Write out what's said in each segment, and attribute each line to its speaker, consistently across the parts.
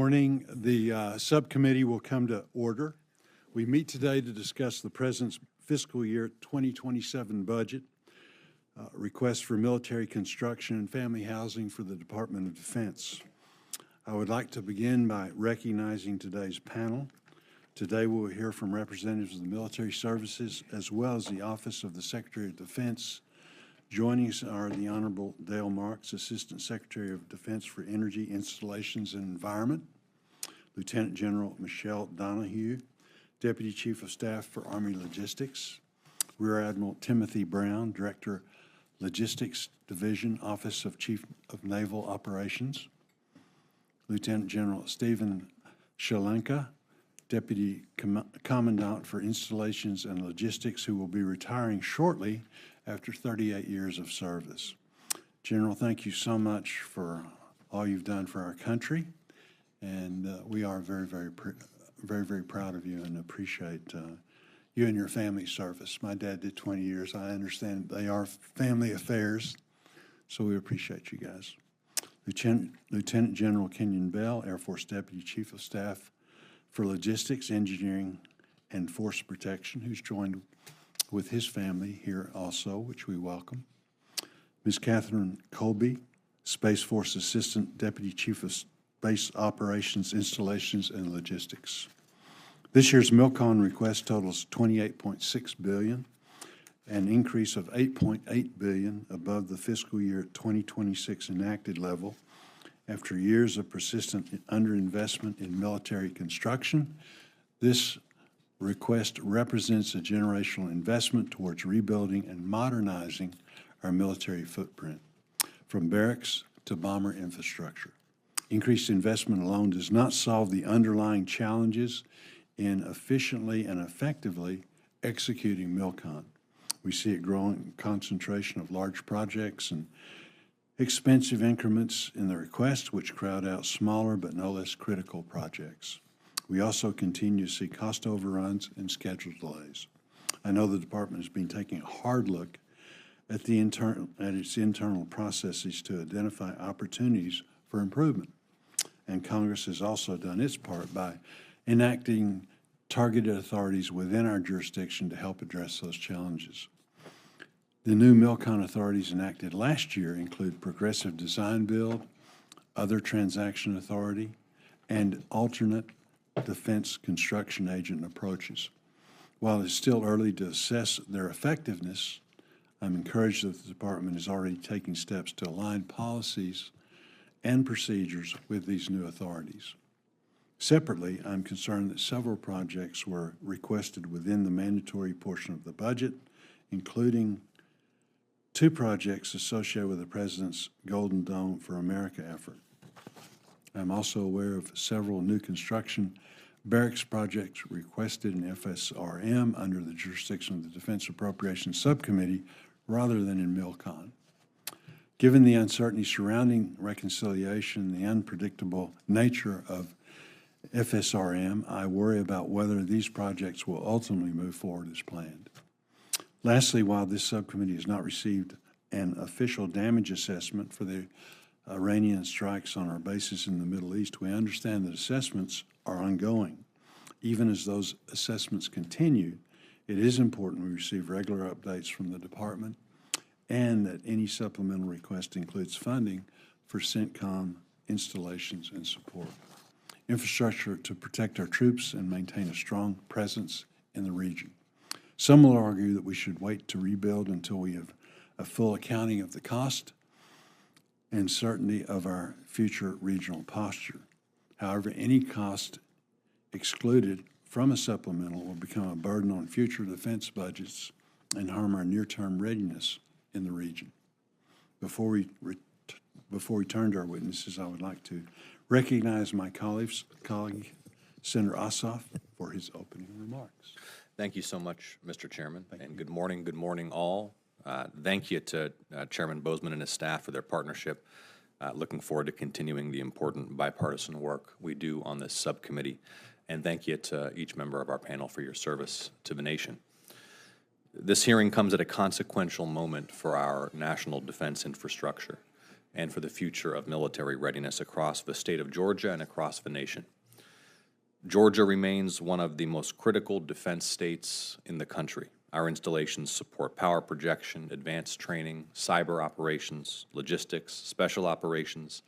Speaker 1: morning. The subcommittee will come to order. We meet today to discuss the President's fiscal year 2027 budget, request for military construction and family housing for the Department of Defense. I would like to begin by recognizing today's panel. Today we will hear from representatives of the military services as well as the Office of the Secretary of Defense. Joining us are the Honorable Dale Marks, Assistant Secretary of Defense for Energy, Installations, and Environment, Lieutenant General Michelle Donahue, Deputy Chief of Staff for Army Logistics, Rear Admiral Timothy Brown, Director, Logistics Division, Office of Chief of Naval Operations, Lieutenant General Stephen Sklenka, Deputy Commandant for Installations and Logistics, who will be retiring shortly after 38 years of service. General, thank you so much for all you've done for our country, and we are very proud of you and appreciate you and your family's service. My dad did 20 years. I understand they are family affairs, so we appreciate you guys. Lieutenant General Kenyon Bell, Air Force Deputy Chief of Staff for Logistics, Engineering, and Force Protection, who's joined with his family here also, which we welcome. Ms. Kathryn Kolbe, Space Force Assistant Deputy Chief of Space Operations, Installations, and Logistics. This year's MILCON request totals $28.6 billion, an increase of $8.8 billion above the fiscal year 2026 enacted level after years of persistent underinvestment in military construction. This request represents a generational investment towards rebuilding and modernizing our military footprint, from barracks to bomber infrastructure. Increased investment alone does not solve the underlying challenges in efficiently and effectively executing MILCON. We see a growing concentration of large projects and expensive increments in the request, which crowd out smaller but no less critical projects. We also continue to see cost overruns and schedule delays. I know the department has been taking a hard look at its internal processes to identify opportunities for improvement. And Congress has also done its part by enacting targeted authorities within our jurisdiction to help address those challenges. The new MILCON authorities enacted last year include Progressive Design Build, Other Transaction Authority, and alternate defense construction agent approaches. While it's still early to assess their effectiveness, I'm encouraged that the department is already taking steps to align policies and procedures with these new authorities. Separately, I'm concerned that several projects were requested within the mandatory portion of the budget, including 2 projects associated with the President's Golden Dome for America effort. I'm also aware of several new construction barracks projects requested in FSRM under the jurisdiction of the Defense Appropriations Subcommittee rather than in MILCON. Given the uncertainty surrounding reconciliation and the unpredictable nature of FSRM, I worry about whether these projects will ultimately move forward as planned. Lastly, while this subcommittee has not received an official damage assessment for the Iranian strikes on our bases in the Middle East, we understand that assessments are ongoing. Even as those assessments continue, it is important we receive regular updates from the department and that any supplemental request includes funding for CENTCOM installations and support. Infrastructure to protect our troops and maintain a strong presence in the region. Some will argue that we should wait to rebuild until we have a full accounting of the cost and certainty of our future regional posture. However, any cost excluded from a supplemental will become a burden on future defense budgets and harm our near-term readiness in the region. Before we turn to our witnesses, I would like to recognize my colleague, Senator Ossoff, for his opening remarks.
Speaker 2: Thank you so much, Mr. Chairman, and good morning all. Thank you to Chairman Bozeman and his staff for their partnership. Looking forward to continuing the important bipartisan work we do on this subcommittee, and thank you to each member of our panel for your service to the nation. This hearing comes at a consequential moment for our national defense infrastructure. and for the future of military readiness across the state of Georgia and across the nation. Georgia remains one of the most critical defense states in the country. Our installations support power projection, advanced training, cyber operations, logistics, special operations,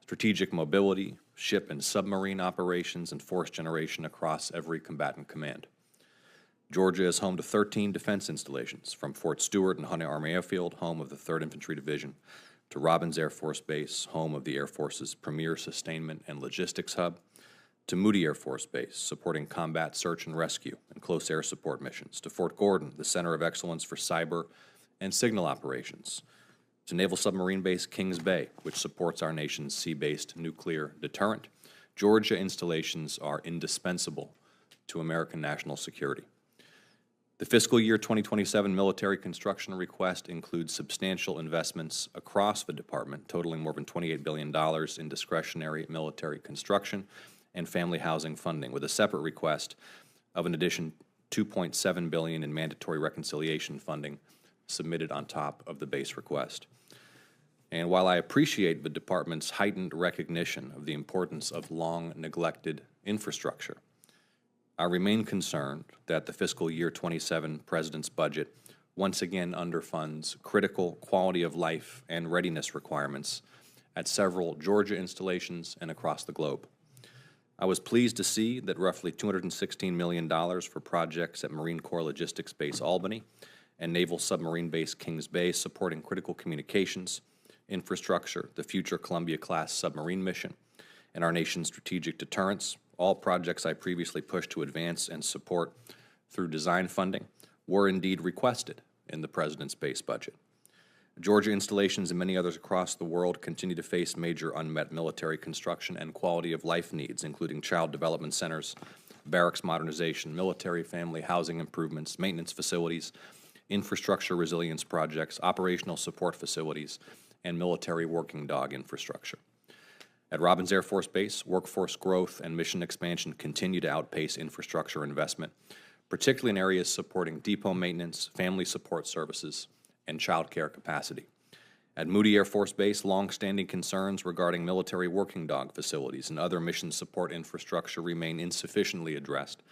Speaker 2: strategic mobility, ship and submarine operations, and force generation across every combatant command. Georgia is home to 13 defense installations, from Fort Stewart and Hunter Army Airfield, home of the 3rd Infantry Division, to Robins Air Force Base, home of the Air Force's premier sustainment and logistics hub, to Moody Air Force Base, supporting combat search and rescue and close air support missions, to Fort Gordon, the Center of Excellence for Cyber and Signal Operations, to Naval Submarine Base Kings Bay, which supports our nation's sea-based nuclear deterrent. Georgia installations are indispensable to American national security. The fiscal year 2027 military construction request includes substantial investments across the department, totaling more than $28 billion in discretionary military construction and family housing funding, with a separate request of an addition $2.7 billion in mandatory reconciliation funding submitted on top of the base request. And while I appreciate the department's heightened recognition of the importance of long-neglected infrastructure, I remain concerned that the fiscal year 27 President's budget once again underfunds critical quality of life and readiness requirements at several Georgia installations and across the globe. I was pleased to see that roughly $216 million for projects at Marine Corps Logistics Base Albany and Naval Submarine Base Kings Bay supporting critical communications, infrastructure, the future Columbia-class submarine mission, and our nation's strategic deterrence, all projects I previously pushed to advance and support through design funding, were indeed requested in the President's base budget. Georgia installations and many others across the world continue to face major unmet military construction and quality of life needs, including child development centers, barracks modernization, military family housing improvements, maintenance facilities, infrastructure resilience projects, operational support facilities, and military working dog infrastructure. At Robins Air Force Base, workforce growth and mission expansion continue to outpace infrastructure investment, particularly in areas supporting depot maintenance, family support services, and child care capacity. At Moody Air Force Base, long-standing concerns regarding military working dog facilities and other mission support infrastructure remain insufficiently addressed,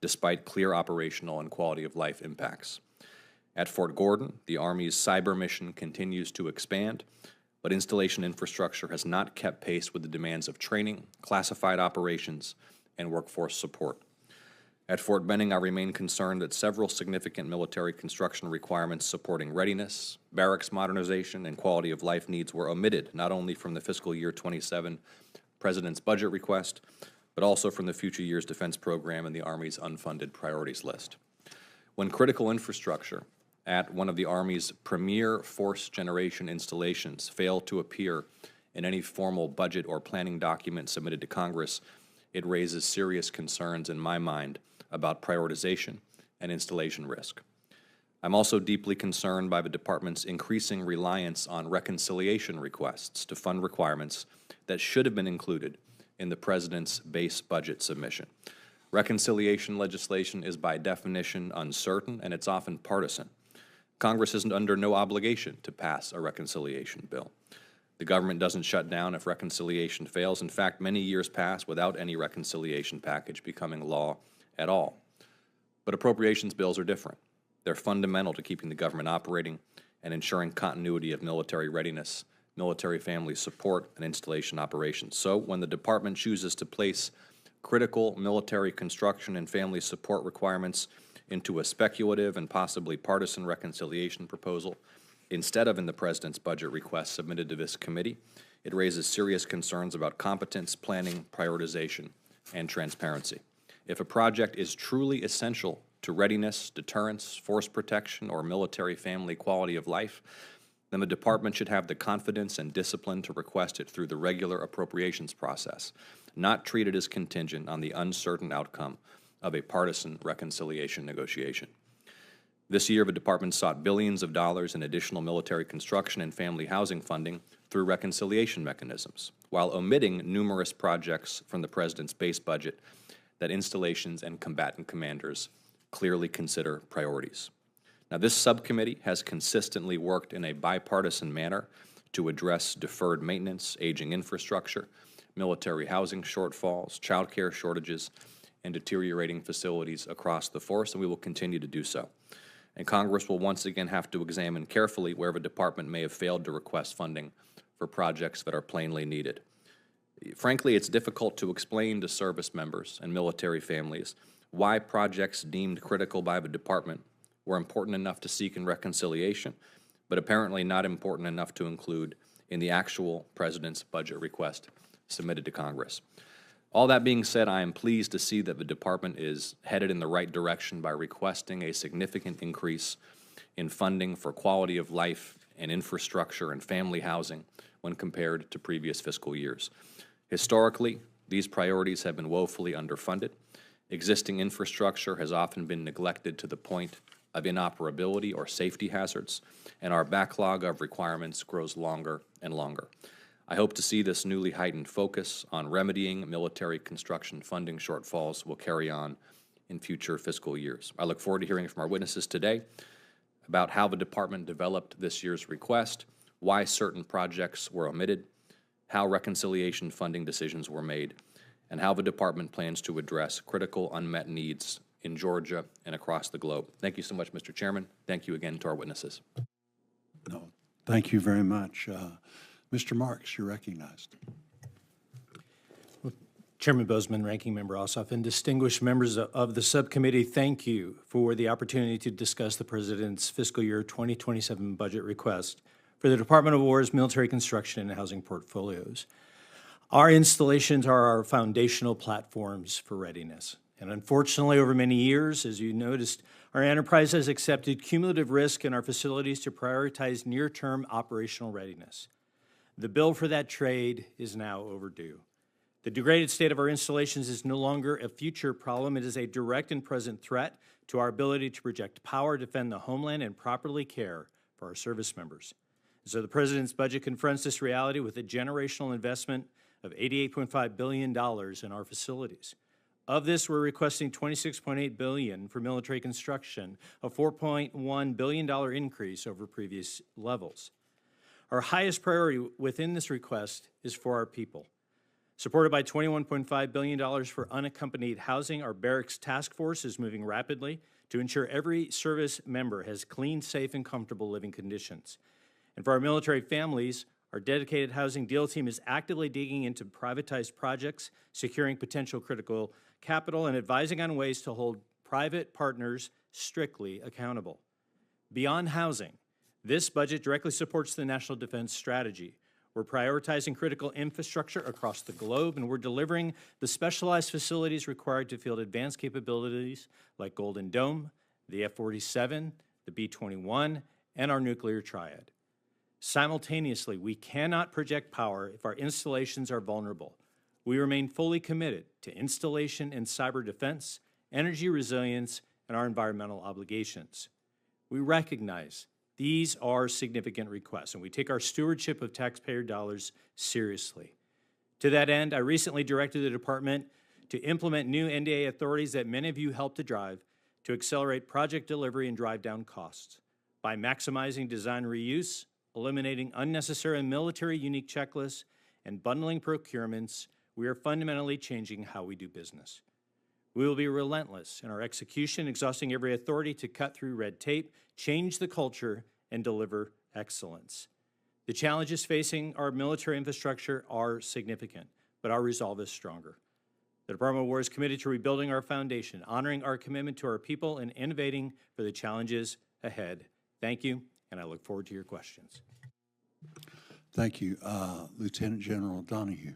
Speaker 2: despite clear operational and quality of life impacts. At Fort Gordon, the Army's cyber mission continues to expand, but installation infrastructure has not kept pace with the demands of training, classified operations, and workforce support. At Fort Benning, I remain concerned that several significant military construction requirements supporting readiness, barracks modernization, and quality of life needs were omitted, not only from the fiscal year 27 President's budget request, but also from the future year's defense program and the Army's unfunded priorities list. When critical infrastructure at one of the Army's premier force generation installations fail to appear in any formal budget or planning document submitted to Congress, it raises serious concerns in my mind about prioritization and installation risk. I'm also deeply concerned by the Department's increasing reliance on reconciliation requests to fund requirements that should have been included in the President's base budget submission. Reconciliation legislation is by definition uncertain, and it's often partisan. Congress is under no obligation to pass a reconciliation bill. The government doesn't shut down if reconciliation fails. In fact, many years pass without any reconciliation package becoming law at all. But appropriations bills are different. They're fundamental to keeping the government operating and ensuring continuity of military readiness, military family support, and installation operations. So when the Department chooses to place critical military construction and family support requirements into a speculative and possibly partisan reconciliation proposal instead of in the President's budget request submitted to this committee, it raises serious concerns about competence, planning, prioritization, and transparency. If a project is truly essential to readiness, deterrence, force protection, or military family quality of life, then the Department should have the confidence and discipline to request it through the regular appropriations process, not treat it as contingent on the uncertain outcome of a partisan reconciliation negotiation. This year, the Department sought billions of dollars in additional military construction and family housing funding through reconciliation mechanisms, while omitting numerous projects from the President's base budget that installations and combatant commanders clearly consider priorities. Now, this subcommittee has consistently worked in a bipartisan manner to address deferred maintenance, aging infrastructure, military housing shortfalls, childcare shortages, and deteriorating facilities across the force, and we will continue to do so. And Congress will once again have to examine carefully where the department may have failed to request funding for projects that are plainly needed. Frankly, it's difficult to explain to service members and military families why projects deemed critical by the department were important enough to seek in reconciliation, but apparently not important enough to include in the actual President's budget request submitted to Congress. All that being said, I am pleased to see that the department is headed in the right direction by requesting a significant increase in funding for quality of life and infrastructure and family housing when compared to previous fiscal years. Historically, these priorities have been woefully underfunded. Existing infrastructure has often been neglected to the point of inoperability or safety hazards, and our backlog of requirements grows longer and longer. I hope to see this newly heightened focus on remedying military construction funding shortfalls will carry on in future fiscal years. I look forward to hearing from our witnesses today about how the department developed this year's request, why certain projects were omitted, how reconciliation funding decisions were made, and how the department plans to address critical unmet needs in Georgia and across the globe. Thank you so much, Mr. Chairman. Thank you again to our witnesses.
Speaker 1: No, thank you very much. Mr. Marks, you're recognized.
Speaker 3: Chairman Bozeman, Ranking Member Ossoff, and distinguished members of the subcommittee, thank you for the opportunity to discuss the President's fiscal year 2027 budget request for the Department of War's military construction and housing portfolios. Our installations are our foundational platforms for readiness. And unfortunately, over many years, as you noticed, our enterprise has accepted cumulative risk in our facilities to prioritize near-term operational readiness. The bill for that trade is now overdue. The degraded state of our installations is no longer a future problem. It is a direct and present threat to our ability to project power, defend the homeland, and properly care for our service members. So the President's budget confronts this reality with a generational investment of $88.5 billion in our facilities. Of this, we're requesting $26.8 billion for military construction, a $4.1 billion increase over previous levels. Our highest priority within this request is for our people. Supported by $21.5 billion for unaccompanied housing, our barracks task force is moving rapidly to ensure every service member has clean, safe, and comfortable living conditions. And for our military families, our dedicated housing deal team is actively digging into privatized projects, securing potential critical capital, and advising on ways to hold private partners strictly accountable. Beyond housing, this budget directly supports the National Defense Strategy. We're prioritizing critical infrastructure across the globe, and we're delivering the specialized facilities required to field advanced capabilities like Golden Dome, the F-47, the B-21, and our nuclear triad. Simultaneously, we cannot project power if our installations are vulnerable. We remain fully committed to installation and cyber defense, energy resilience, and our environmental obligations. We recognize these are significant requests, and we take our stewardship of taxpayer dollars seriously. To that end, I recently directed the department to implement new NDA authorities that many of you helped to drive to accelerate project delivery and drive down costs. By maximizing design reuse, eliminating unnecessary military unique checklists, and bundling procurements, we are fundamentally changing how we do business. We will be relentless in our execution, exhausting every authority to cut through red tape, change the culture, and deliver excellence. The challenges facing our military infrastructure are significant, but our resolve is stronger. The Department of War is committed to rebuilding our foundation, honoring our commitment to our people, and innovating for the challenges ahead. Thank you, and I look forward to your questions.
Speaker 1: Thank you. Lieutenant General Donahue.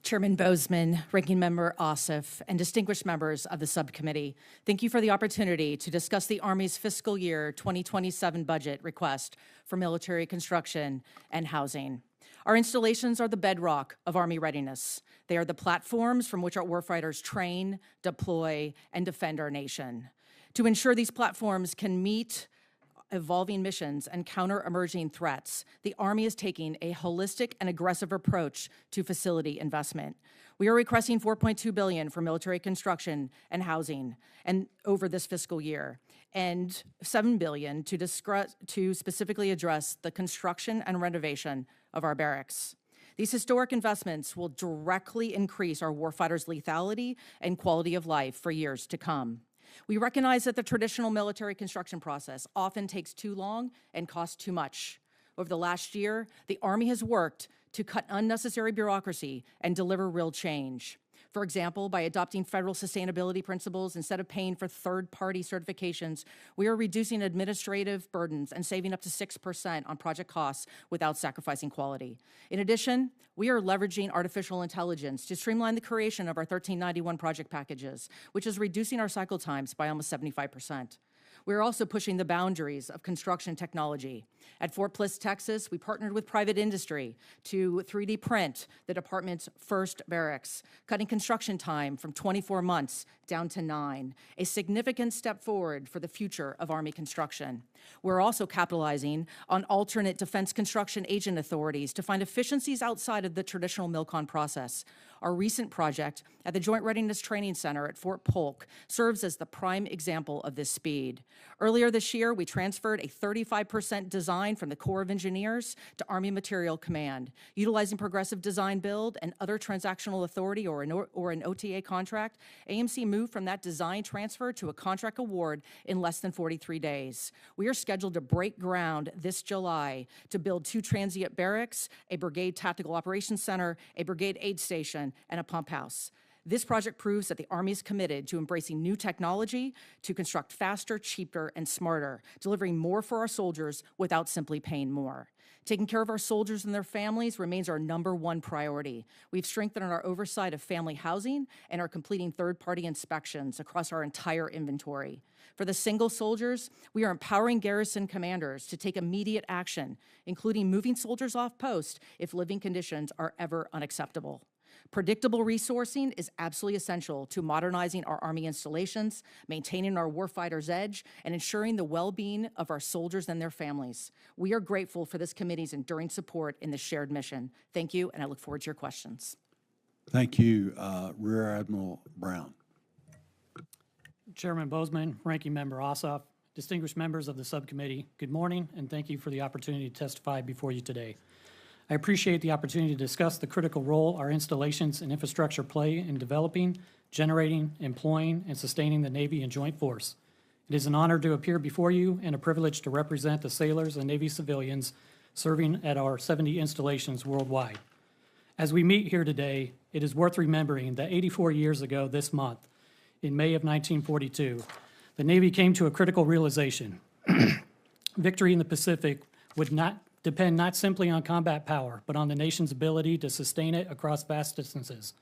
Speaker 4: Chairman Bozeman, Ranking Member Ossoff, and distinguished members of the subcommittee, thank you for the opportunity to discuss the Army's fiscal year 2027 budget request for military construction and housing. Our installations are the bedrock of Army readiness. They are the platforms from which our warfighters train, deploy, and defend our nation. To ensure these platforms can meet evolving missions and counter emerging threats, the Army is taking a holistic and aggressive approach to facility investment. We are requesting $4.2 billion for military construction and housing and over this fiscal year. and $7 billion to specifically address the construction and renovation of our barracks. These historic investments will directly increase our warfighters' lethality and quality of life for years to come. We recognize that the traditional military construction process often takes too long and costs too much. Over the last year, the Army has worked to cut unnecessary bureaucracy and deliver real change. For example, by adopting federal sustainability principles instead of paying for third-party certifications, we are reducing administrative burdens and saving up to 6% on project costs without sacrificing quality. In addition, we are leveraging artificial intelligence to streamline the creation of our 1391 project packages, which is reducing our cycle times by almost 75%. We're also pushing the boundaries of construction technology. At Fort Bliss, Texas, we partnered with private industry to 3D print the department's first barracks, cutting construction time from 24 months down to 9, a significant step forward for the future of Army construction. We're also capitalizing on alternate defense construction agent authorities to find efficiencies outside of the traditional MILCON process. Our recent project at the Joint Readiness Training Center at Fort Polk serves as the prime example of this speed. Earlier this year, we transferred a 35% design from the Corps of Engineers to Army Material Command. Utilizing progressive design build and other transactional authority or an OTA contract, AMC moved from that design transfer to a contract award in less than 43 days. We are scheduled to break ground this July to build 2 transient barracks, a brigade tactical operations center, a brigade aid station, and a pump house. This project proves that the Army is committed to embracing new technology to construct faster, cheaper, and smarter, delivering more for our soldiers without simply paying more. Taking care of our soldiers and their families remains our #1 priority. We've strengthened our oversight of family housing and are completing third-party inspections across our entire inventory. For the single soldiers, we are empowering garrison commanders to take immediate action, including moving soldiers off post if living conditions are ever unacceptable. Predictable resourcing is absolutely essential to modernizing our Army installations, maintaining our warfighters' edge, and ensuring the well-being of our soldiers and their families. We are grateful for this committee's enduring support in this shared mission. Thank you, and I look forward to your questions.
Speaker 1: Thank you, Rear Admiral Brown.
Speaker 5: Chairman Bozeman, Ranking Member Ossoff, distinguished members of the subcommittee, good morning, and thank you for the opportunity to testify before you today. I appreciate the opportunity to discuss the critical role our installations and infrastructure play in developing, generating, employing, and sustaining the Navy and Joint Force. It is an honor to appear before you and a privilege to represent the sailors and Navy civilians serving at our 70 installations worldwide. As we meet here today, it is worth remembering that 84 years ago this month, in May of 1942, the Navy came to a critical realization. Victory in the Pacific would not depend not simply on combat power, but on the nation's ability to sustain it across vast distances.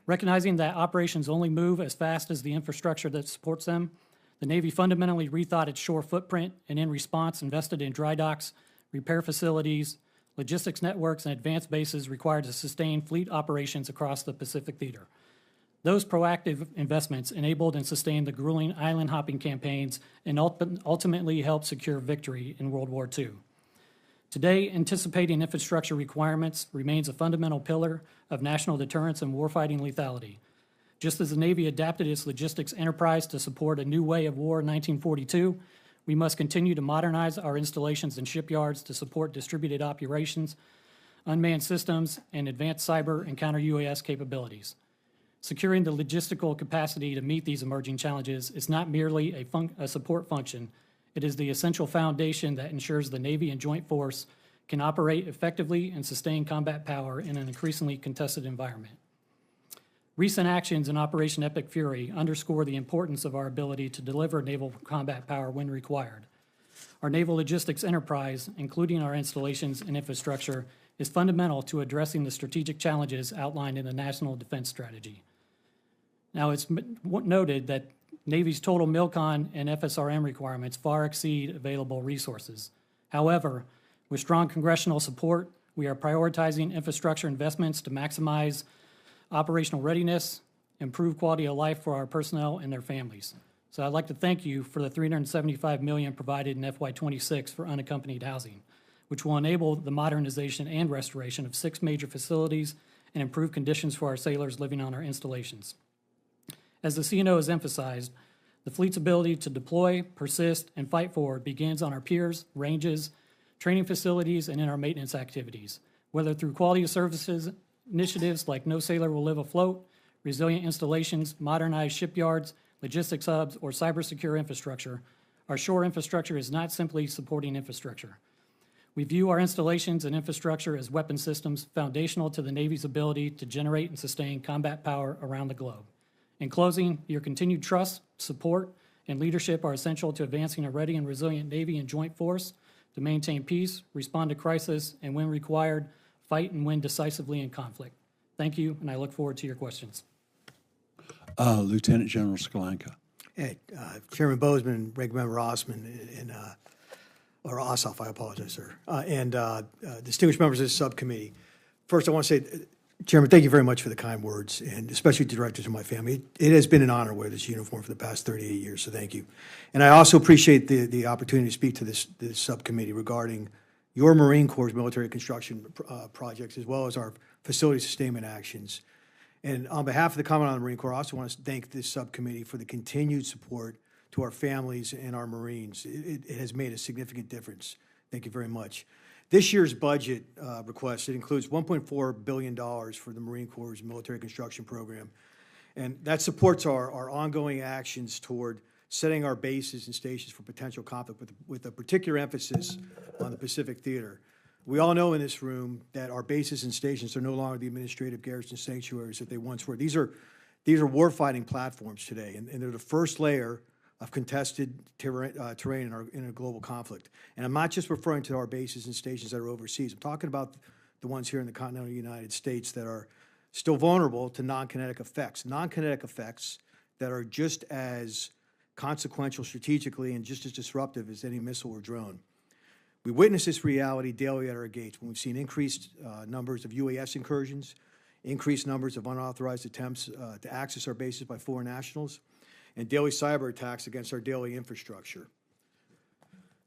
Speaker 5: Recognizing that operations only move as fast as the infrastructure that supports them, the Navy fundamentally rethought its shore footprint and in response invested in dry docks, repair facilities, logistics networks, and advanced bases required to sustain fleet operations across the Pacific theater. Those proactive investments enabled and sustained the grueling island hopping campaigns and ultimately helped secure victory in World War II. Today, anticipating infrastructure requirements remains a fundamental pillar of national deterrence and warfighting lethality. Just as the Navy adapted its logistics enterprise to support a new way of war in 1942, we must continue to modernize our installations and shipyards to support distributed operations, unmanned systems, and advanced cyber and counter-UAS capabilities. Securing the logistical capacity to meet these emerging challenges is not merely a support function. It is the essential foundation that ensures the Navy and Joint Force can operate effectively and sustain combat power in an increasingly contested environment. Recent actions in Operation Epic Fury underscore the importance of our ability to deliver naval combat power when required. Our naval logistics enterprise, including our installations and infrastructure, is fundamental to addressing the strategic challenges outlined in the National Defense Strategy. Now, it's noted that Navy's total MILCON and FSRM requirements far exceed available resources. However, with strong congressional support, we are prioritizing infrastructure investments to maximize operational readiness, improve quality of life for our personnel and their families. So I'd like to thank you for the $375 million provided in FY26 for unaccompanied housing, which will enable the modernization and restoration of 6 major facilities and improve conditions for our sailors living on our installations. As the CNO has emphasized, The fleet's ability to deploy, persist, and fight forward begins on our piers, ranges, training facilities, and in our maintenance activities, whether through quality of services initiatives like No Sailor Will Live Afloat, resilient installations, modernized shipyards, logistics hubs, or cybersecure infrastructure. Our shore infrastructure is not simply supporting infrastructure. We view our installations and infrastructure as weapon systems foundational to the Navy's ability to generate and sustain combat power around the globe. In closing, your continued trust, support, and leadership are essential to advancing a ready and resilient Navy and joint force to maintain peace, respond to crisis, and when required, fight and win decisively in conflict. Thank you, and I look forward to your questions.
Speaker 1: Lieutenant General Sklenka.
Speaker 6: Hey, Chairman Bozeman, Ranking Member Osman, or Ossoff, I apologize, sir, and distinguished members of this subcommittee. First, I want to say, Chairman, thank you very much for the kind words, and especially to directors of my family. It has been an honor to wear this uniform for the past 38 years, so thank you. And I also appreciate the opportunity to speak to this subcommittee regarding your Marine Corps' military construction projects, as well as our facility sustainment actions. And on behalf of the Commandant of the Marine Corps, I also want to thank this subcommittee for the continued support to our families and our Marines. It has made a significant difference. Thank you very much. This year's budget request, it includes $1.4 billion for the Marine Corps' military construction program. And that supports our ongoing actions toward setting our bases and stations for potential conflict with a particular emphasis on the Pacific Theater. We all know in this room that our bases and stations are no longer the administrative garrison sanctuaries that they once were. These are warfighting platforms today, and they're the first layer of contested terrain in a global conflict. And I'm not just referring to our bases and stations that are overseas. I'm talking about the ones here in the continental United States that are still vulnerable to non-kinetic effects that are just as consequential strategically and just as disruptive as any missile or drone. We witness this reality daily at our gates when we've seen increased numbers of UAS incursions, increased numbers of unauthorized attempts to access our bases by foreign nationals, and daily cyber attacks against our daily infrastructure.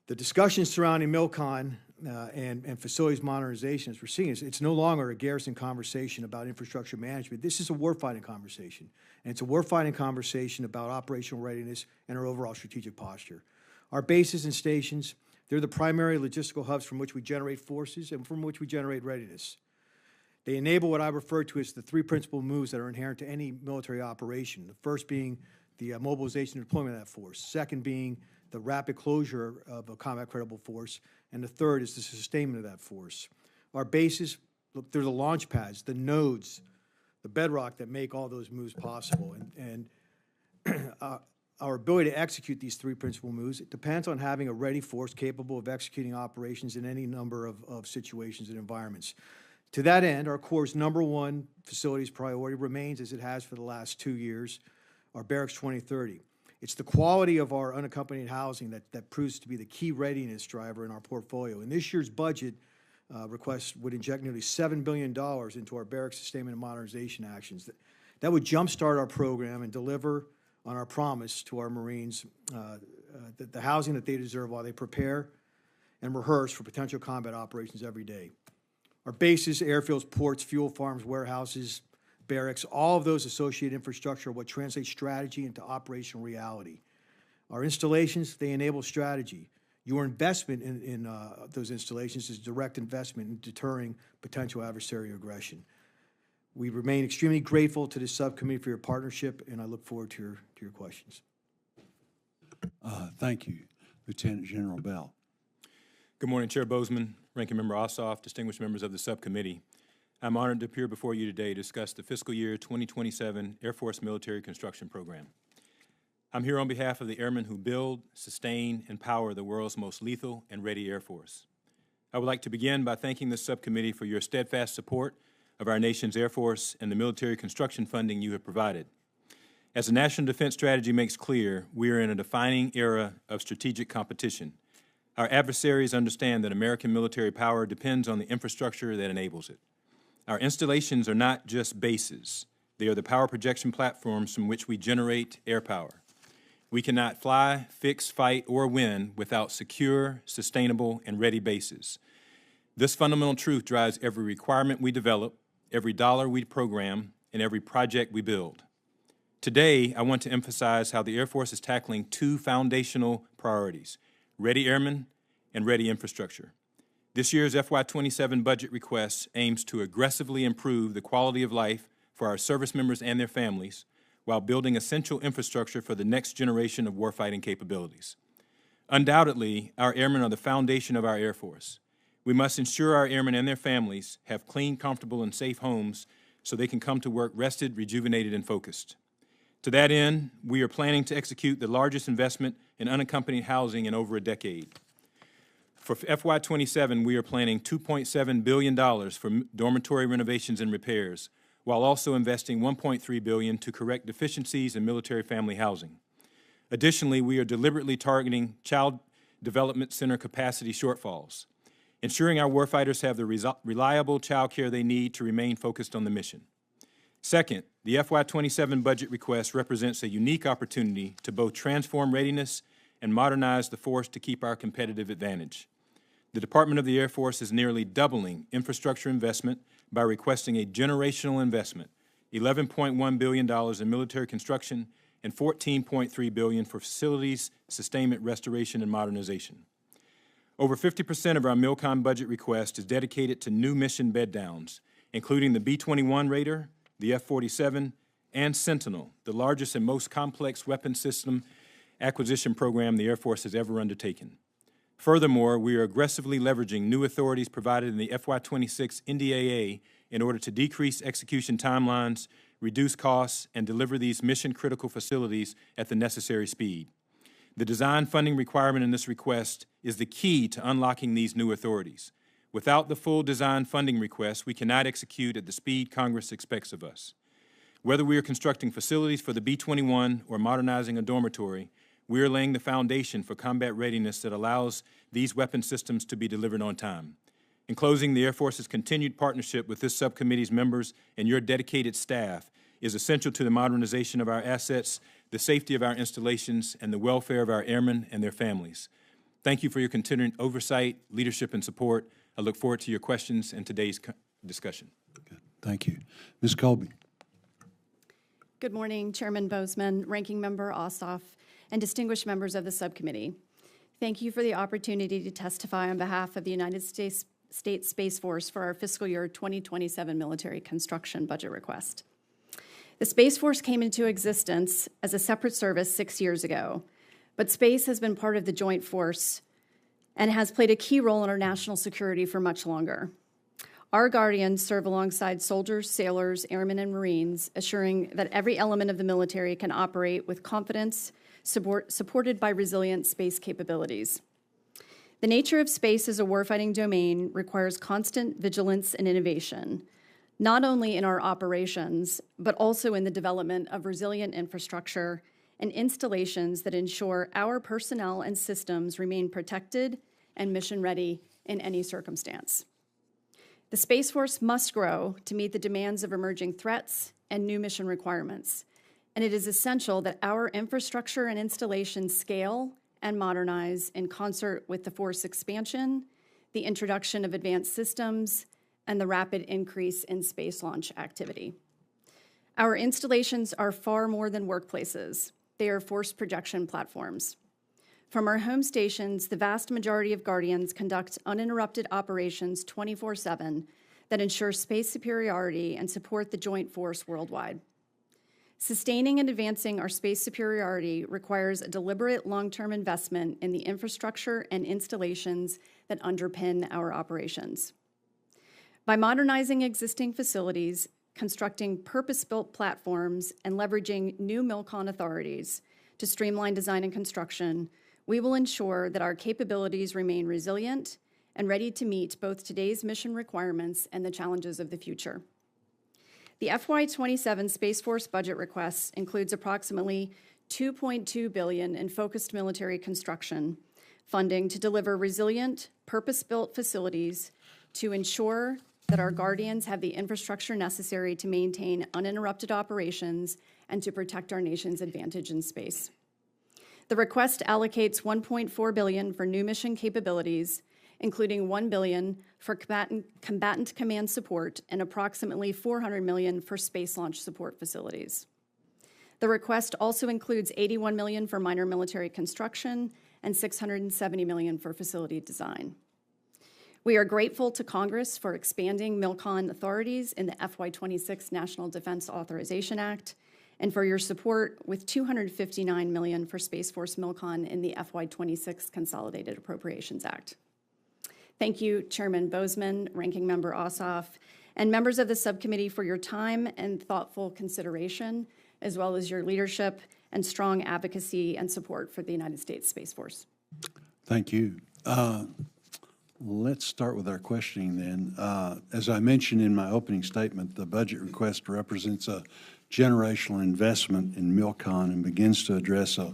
Speaker 6: The discussions surrounding MILCON and facilities modernization, as we're seeing, it's no longer a garrison conversation about infrastructure management. This is a warfighting conversation, and it's a warfighting conversation about operational readiness and our overall strategic posture. Our bases and stations, they're the primary logistical hubs from which we generate forces and from which we generate readiness. They enable what I refer to as the three principal moves that are inherent to any military operation. The first being the mobilization and deployment of that force. Second being the rapid closure of a combat credible force. And the third is the sustainment of that force. Our bases, look, they're the launch pads, the nodes, the bedrock that make all those moves possible. And our ability to execute these three principal moves, it depends on having a ready force capable of executing operations in any number of situations and environments. To that end, our Corps' #1 facilities priority remains, as it has for the last 2 years, our Barracks 2030. It's the quality of our unaccompanied housing that proves to be the key readiness driver in our portfolio. And this year's budget request would inject nearly $7 billion into our barracks sustainment and modernization actions. That would jumpstart our program and deliver on our promise to our Marines the housing that they deserve while they prepare and rehearse for potential combat operations every day. Our bases, airfields, ports, fuel farms, warehouses, barracks, all of those associated infrastructure are what translates strategy into operational reality. Our installations, they enable strategy. Your investment in those installations is direct investment in deterring potential adversarial aggression. We remain extremely grateful to this subcommittee for your partnership, and I look forward to your questions.
Speaker 1: Thank you, Lieutenant General Bell.
Speaker 7: Good morning, Chair Bozeman, Ranking Member Ossoff, distinguished members of the subcommittee. I'm honored to appear before you today to discuss the fiscal year 2027 Air Force Military Construction Program. I'm here on behalf of the airmen who build, sustain, and power the world's most lethal and ready Air Force. I would like to begin by thanking this subcommittee for your steadfast support of our nation's Air Force and the military construction funding you have provided. As the National Defense Strategy makes clear, we are in a defining era of strategic competition. Our adversaries understand that American military power depends on the infrastructure that enables it. Our installations are not just bases. They are the power projection platforms from which we generate air power. We cannot fly, fix, fight, or win without secure, sustainable, and ready bases. This fundamental truth drives every requirement we develop, every dollar we program, and every project we build. Today, I want to emphasize how the Air Force is tackling two foundational priorities: ready airmen and ready infrastructure. This year's FY27 budget request aims to aggressively improve the quality of life for our service members and their families while building essential infrastructure for the next generation of warfighting capabilities. Undoubtedly, our airmen are the foundation of our Air Force. We must ensure our airmen and their families have clean, comfortable, and safe homes so they can come to work rested, rejuvenated, and focused. To that end, we are planning to execute the largest investment in unaccompanied housing in over a decade. For FY27, we are planning $2.7 billion for dormitory renovations and repairs, while also investing $1.3 billion to correct deficiencies in military family housing. Additionally, we are deliberately targeting child development center capacity shortfalls, ensuring our warfighters have the reliable child care they need to remain focused on the mission. Second, the FY27 budget request represents a unique opportunity to both transform readiness and modernize the force to keep our competitive advantage. The Department of the Air Force is nearly doubling infrastructure investment by requesting a generational investment, $11.1 billion in military construction and $14.3 billion for facilities, sustainment, restoration, and modernization. Over 50% of our MILCON budget request is dedicated to new mission bed downs, including the B-21 Raider, the F-47, and Sentinel, the largest and most complex weapon system acquisition program the Air Force has ever undertaken. Furthermore, we are aggressively leveraging new authorities provided in the FY26 NDAA in order to decrease execution timelines, reduce costs, and deliver these mission-critical facilities at the necessary speed. The design funding requirement in this request is the key to unlocking these new authorities. Without the full design funding request, we cannot execute at the speed Congress expects of us. Whether we are constructing facilities for the B-21 or modernizing a dormitory, we are laying the foundation for combat readiness that allows these weapon systems to be delivered on time. In closing, the Air Force's continued partnership with this subcommittee's members and your dedicated staff is essential to the modernization of our assets, the safety of our installations, and the welfare of our airmen and their families. Thank you for your continued oversight, leadership, and support. I look forward to your questions and today's discussion.
Speaker 1: Good. Thank you. Ms. Kolbe.
Speaker 8: Good morning, Chairman Bozeman, Ranking Member Ossoff, and distinguished members of the subcommittee. Thank you for the opportunity to testify on behalf of the United States Space Force for our fiscal year 2027 military construction budget request. The Space Force came into existence as a separate service 6 years ago, but space has been part of the joint force and has played a key role in our national security for much longer. Our Guardians serve alongside soldiers, sailors, airmen, and Marines, assuring that every element of the military can operate with confidence, supported by resilient space capabilities. The nature of space as a warfighting domain requires constant vigilance and innovation, not only in our operations, but also in the development of resilient infrastructure and installations that ensure our personnel and systems remain protected and mission-ready in any circumstance. The Space Force must grow to meet the demands of emerging threats and new mission requirements, and it is essential that our infrastructure and installations scale and modernize in concert with the force expansion, the introduction of advanced systems, and the rapid increase in space launch activity. Our installations are far more than workplaces. They are force projection platforms. From our home stations, the vast majority of Guardians conduct uninterrupted operations 24/7 that ensure space superiority and support the joint force worldwide. Sustaining and advancing our space superiority requires a deliberate long-term investment in the infrastructure and installations that underpin our operations. By modernizing existing facilities, constructing purpose-built platforms, and leveraging new MILCON authorities to streamline design and construction, we will ensure that our capabilities remain resilient and ready to meet both today's mission requirements and the challenges of the future. The FY27 Space Force budget request includes approximately $2.2 billion in focused military construction funding to deliver resilient, purpose-built facilities to ensure that our Guardians have the infrastructure necessary to maintain uninterrupted operations and to protect our nation's advantage in space. The request allocates $1.4 billion for new mission capabilities, including $1 billion for combatant command support and approximately $400 million for space launch support facilities. The request also includes $81 million for minor military construction and $670 million for facility design. We are grateful to Congress for expanding MILCON authorities in the FY26 National Defense Authorization Act and for your support with $259 million for Space Force MILCON in the FY26 Consolidated Appropriations Act. Thank you, Chairman Bozeman, Ranking Member Ossoff, and members of the subcommittee for your time and thoughtful consideration, as well as your leadership and strong advocacy and support for the United States Space Force.
Speaker 1: Thank you. Let's start with our questioning then. As I mentioned in my opening statement, the budget request represents a generational investment in MILCON and begins to address a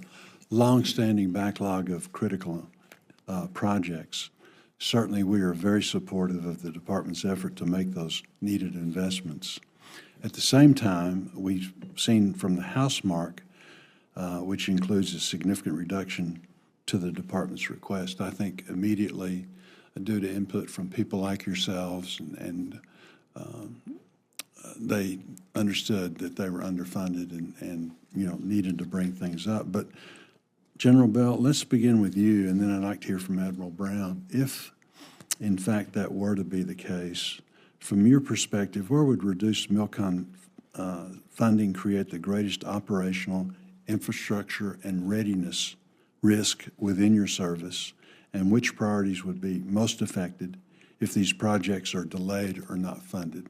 Speaker 1: long-standing backlog of critical projects. Certainly, we are very supportive of the department's effort to make those needed investments. At the same time, we've seen from the House mark, which includes a significant reduction to the department's request, I think immediately due to input from people like yourselves, and they understood that they were underfunded and needed to bring things up. But General Bell, let's begin with you, and then I'd like to hear from Admiral Brown. If, in fact, that were to be the case, from your perspective, where would reduced MILCON funding create the greatest operational infrastructure and readiness risk within your service, and which priorities would be most affected if these projects are delayed or not funded?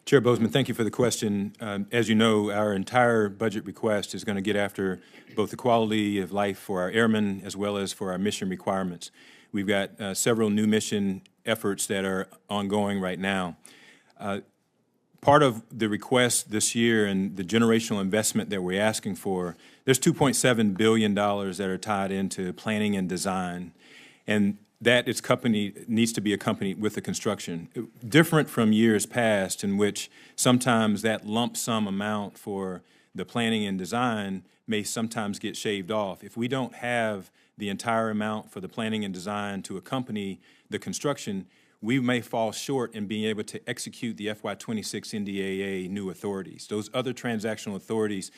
Speaker 7: Chair Bozeman, thank you for the question. As you know, our entire budget request is going to get after both the quality of life for our airmen as well as for our mission requirements. We've got several new mission efforts that are ongoing right now. Part of the request this year and the generational investment that we're asking for, there's $2.7 billion that are tied into planning and design, and that needs to be accompanied with the construction. Different from years past in which sometimes that lump sum amount for the planning and design may sometimes get shaved off. If we don't have the entire amount for the planning and design to accompany the construction, we may fall short in being able to execute the FY26 NDAA new authorities. Those other transactional authorities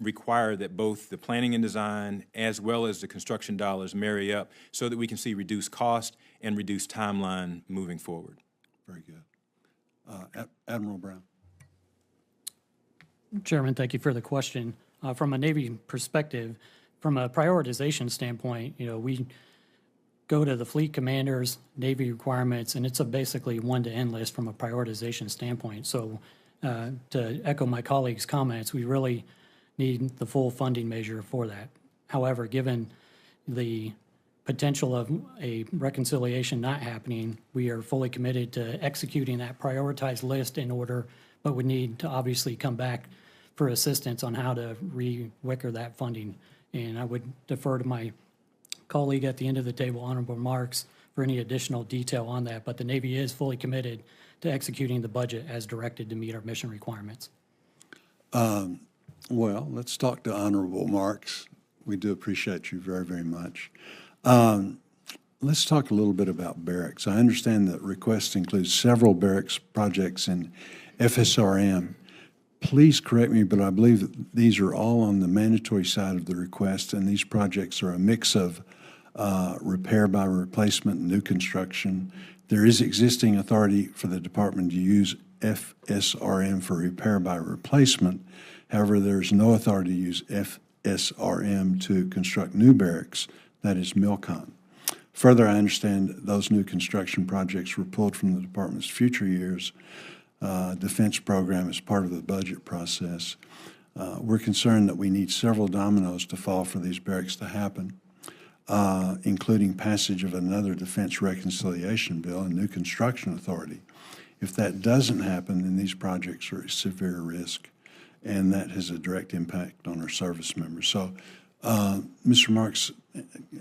Speaker 7: require that both the planning and design as well as the construction dollars marry up so that we can see reduced cost and reduced timeline moving forward.
Speaker 1: Very good. Admiral Brown.
Speaker 5: Chairman, thank you for the question. From a Navy perspective, from a prioritization standpoint, we go to the fleet commanders, Navy requirements, and it's a basically one-to-end list from a prioritization standpoint. So to echo my colleagues' comments, we really need the full funding measure for that. However, given the potential of a reconciliation not happening, we are fully committed to executing that prioritized list in order, but we need to obviously come back for assistance on how to re-wicker that funding. And I would defer to my colleague at the end of the table, Honorable Marks, for any additional detail on that, but the Navy is fully committed to executing the budget as directed to meet our mission requirements.
Speaker 1: Well, let's talk to Honorable Marks. We do appreciate you very, very much. Let's talk a little bit about barracks. I understand that request includes several barracks projects in FSRM. Please correct me, but I believe that these are all on the mandatory side of the request, and these projects are a mix of repair by replacement and new construction. There is existing authority for the department to use FSRM for repair by replacement. However, there's no authority to use FSRM to construct new barracks, that is MILCON. Further, I understand those new construction projects were pulled from the department's future years defense program as part of the budget process. We're concerned that we need several dominoes to fall for these barracks to happen, including passage of another defense reconciliation bill and new construction authority. If that doesn't happen, then these projects are at severe risk, and that has a direct impact on our service members. So, Mr. Marks,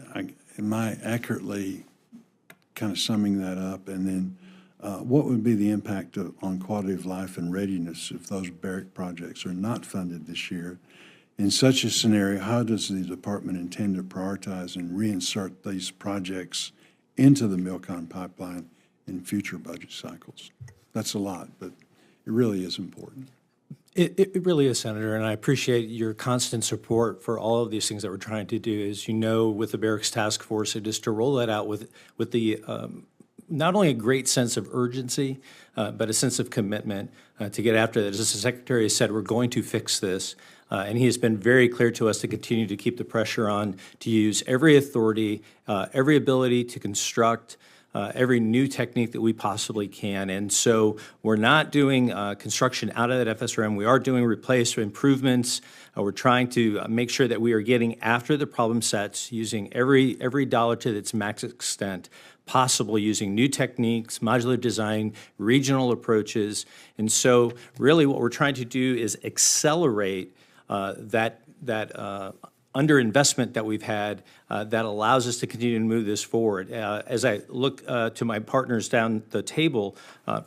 Speaker 1: am I accurately kind of summing that up? And then what would be the impact on quality of life and readiness if those barrack projects are not funded this year? In such a scenario, how does the department intend to prioritize and reinsert these projects into the MILCON pipeline in future budget cycles? That's a lot, but it really is important.
Speaker 3: It really is, Senator, and I appreciate your constant support for all of these things that we're trying to do. As you know, with the Barracks Task Force, it is to roll that out with the not only a great sense of urgency, but a sense of commitment to get after that. As the Secretary has said, we're going to fix this. And he has been very clear to us to continue to keep the pressure on, to use every authority, every ability to construct, every new technique that we possibly can. And so we're not doing construction out of that FSRM. We are doing replacement improvements. We're trying to make sure that we are getting after the problem sets, using every dollar to its max extent possible, using new techniques, modular design, regional approaches. And so really what we're trying to do is accelerate that underinvestment that we've had that allows us to continue to move this forward. As I look to my partners down the table,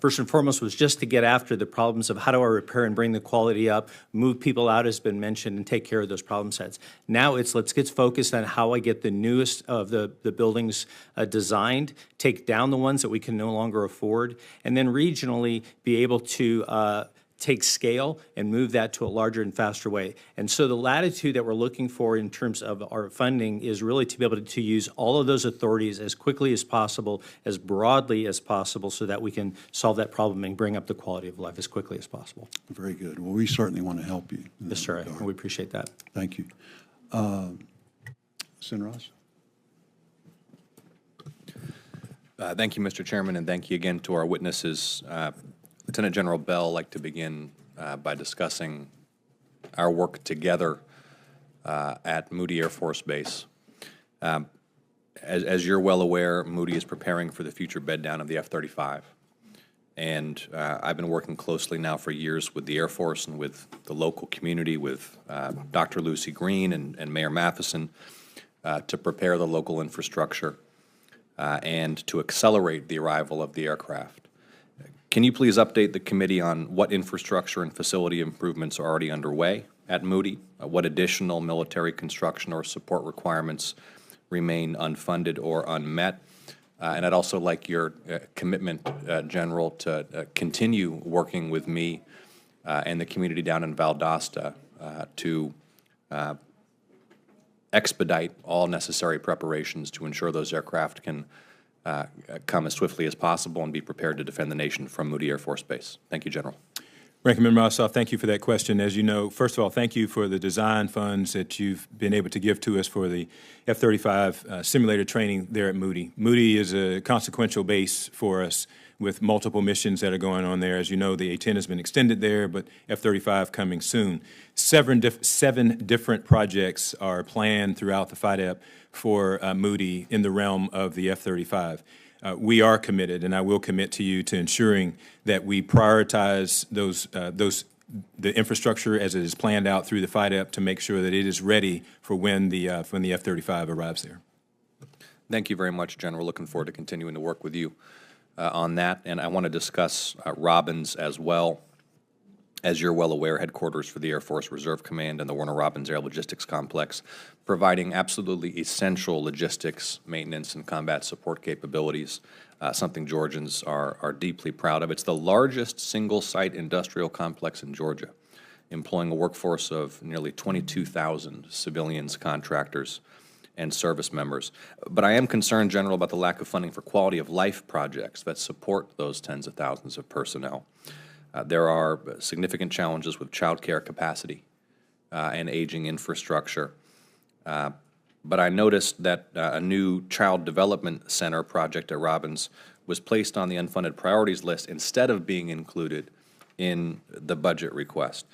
Speaker 3: first and foremost was just to get after the problems of how do I repair and bring the quality up, move people out has been mentioned, and take care of those problem sets. Now it's let's get focused on how I get the newest of the buildings designed, take down the ones that we can no longer afford, and then regionally be able to take scale and move that to a larger and faster way. And so the latitude that we're looking for in terms of our funding is really to be able to use all of those authorities as quickly as possible, as broadly as possible, so that we can solve that problem and bring up the quality of life as quickly as possible.
Speaker 1: Very good. Well, we certainly want to help you.
Speaker 3: Yes, sir. We appreciate that.
Speaker 1: Thank you. Senator Ross?
Speaker 2: Thank you, Mr. Chairman, and thank you again to our witnesses. Lieutenant General Bell, I'd like to begin by discussing our work together at Moody Air Force Base. As you're well aware, Moody is preparing for the future bed down of the F-35. And I've been working closely now for years with the Air Force and with the local community, with Dr. Lucy Green and Mayor Matheson to prepare the local infrastructure and to accelerate the arrival of the aircraft. Can you please update the committee on what infrastructure and facility improvements are already underway at Moody? What additional military construction or support requirements remain unfunded or unmet? And I'd also like your commitment, General, to continue working with me and the community down in Valdosta to expedite all necessary preparations to ensure those aircraft can come as swiftly as possible and be prepared to defend the nation from Moody Air Force Base. Thank you, General.
Speaker 7: Ranking Member Ossoff, thank you for that question. As you know, first of all, thank you for the design funds that you've been able to give to us for the F-35 simulator training there at Moody. Moody is a consequential base for us with multiple missions that are going on there. As you know, the A-10 has been extended there, but F-35 coming soon. Seven different projects are planned throughout the FIDEP for Moody in the realm of the F-35. We are committed, and I will commit to you to ensuring that we prioritize the infrastructure as it is planned out through the FIDEP to make sure that it is ready for when the F-35 arrives there.
Speaker 2: Thank you very much, General. Looking forward to continuing to work with you on that. And I want to discuss Robins as well. As you're well aware, headquarters for the Air Force Reserve Command and the Warner Robins Air Logistics Complex, providing absolutely essential logistics, maintenance, and combat support capabilities, something Georgians are deeply proud of. It's the largest single-site industrial complex in Georgia, employing a workforce of nearly 22,000 civilians, contractors, and service members. But I am concerned, General, about the lack of funding for quality of life projects that support those tens of thousands of personnel. There are significant challenges with child care capacity and aging infrastructure. But I noticed that a new Child Development Center project at Robins was placed on the unfunded priorities list instead of being included in the budget request.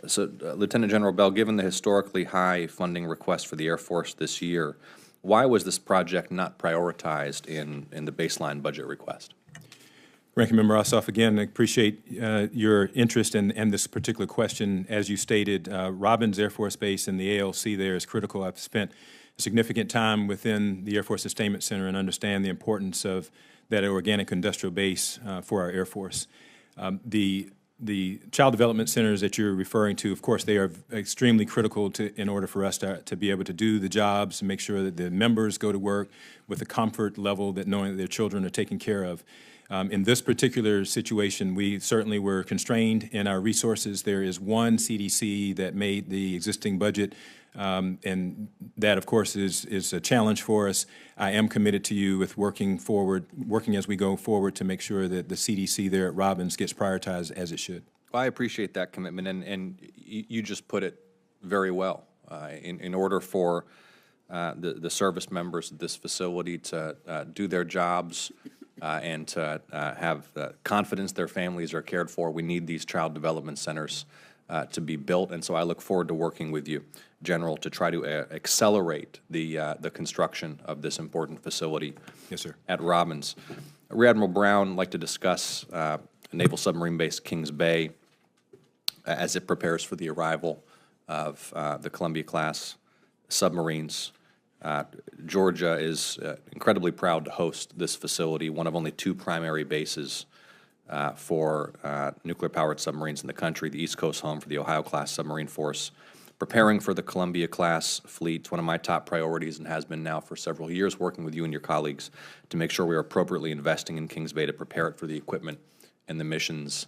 Speaker 2: So, Lieutenant General Bell, given the historically high funding request for the Air Force this year, why was this project not prioritized in the baseline budget request?
Speaker 7: Ranking Member Ossoff, again, I appreciate your interest in this particular question. As you stated, Robins Air Force Base and the ALC there is critical. I've spent significant time within the Air Force Sustainment Center and understand the importance of that organic industrial base for our Air Force. The child development centers that you're referring to, of course, they are extremely critical in order for us to be able to do the jobs and make sure that the members go to work with a comfort level that knowing that their children are taken care of. In this particular situation, we certainly were constrained in our resources. There is one CDC that made the existing budget, and that, of course, is a challenge for us. I am committed to you with working as we go forward to make sure that the CDC there at Robbins gets prioritized as it should.
Speaker 2: Well, I appreciate that commitment, and you just put it very well. In order for the service members of this facility to do their jobs and to have confidence their families are cared for, we need these child development centers to be built. And so I look forward to working with you, General, to try to accelerate the construction of this important facility.
Speaker 7: Yes, sir.
Speaker 2: At Robbins. Rear Admiral Brown would like to discuss Naval Submarine Base Kings Bay as it prepares for the arrival of the Columbia-class submarines. Georgia is incredibly proud to host this facility, one of only two primary bases for nuclear-powered submarines in the country, the East Coast home for the Ohio-class submarine force. Preparing for the Columbia-class fleet is one of my top priorities and has been now for several years, working with you and your colleagues to make sure we are appropriately investing in Kings Bay to prepare it for the equipment and the missions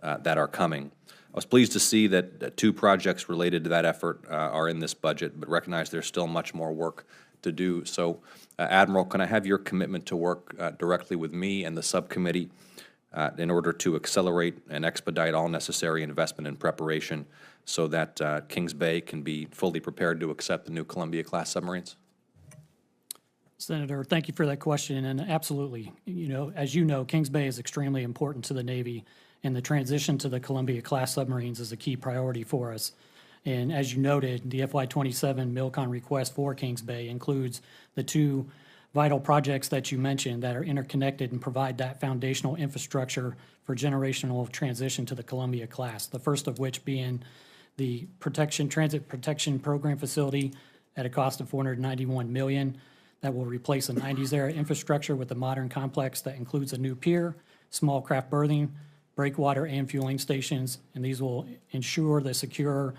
Speaker 2: that are coming. I was pleased to see that two projects related to that effort are in this budget, but recognize there's still much more work to do. So, Admiral, can I have your commitment to work directly with me and the subcommittee in order to accelerate and expedite all necessary investment and preparation so that Kings Bay can be fully prepared to accept the new Columbia-class submarines?
Speaker 5: Senator, thank you for that question, and absolutely. As you know, Kings Bay is extremely important to the Navy, and the transition to the Columbia-class submarines is a key priority for us. And as you noted, the FY27 MILCON request for Kings Bay includes the two vital projects that you mentioned that are interconnected and provide that foundational infrastructure for generational transition to the Columbia-class, the first of which being the Transit Protection Program facility at a cost of $491 million. That will replace a 90s-era infrastructure with a modern complex that includes a new pier, small craft berthing, breakwater, and fueling stations, and these will ensure the secure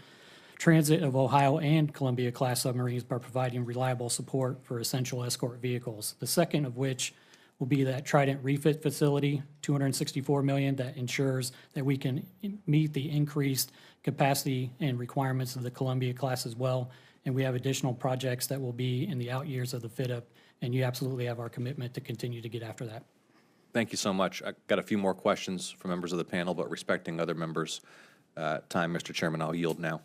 Speaker 5: transit of Ohio and Columbia-class submarines by providing reliable support for essential escort vehicles. The second of which will be that Trident refit facility, $264 million, that ensures that we can meet the increased capacity and requirements of the Columbia-class as well. And we have additional projects that will be in the out years of the fit-up, and you absolutely have our commitment to continue to get after that.
Speaker 2: Thank you so much. I've got a few more questions from members of the panel, but respecting other members' time, Mr. Chairman, I'll yield now.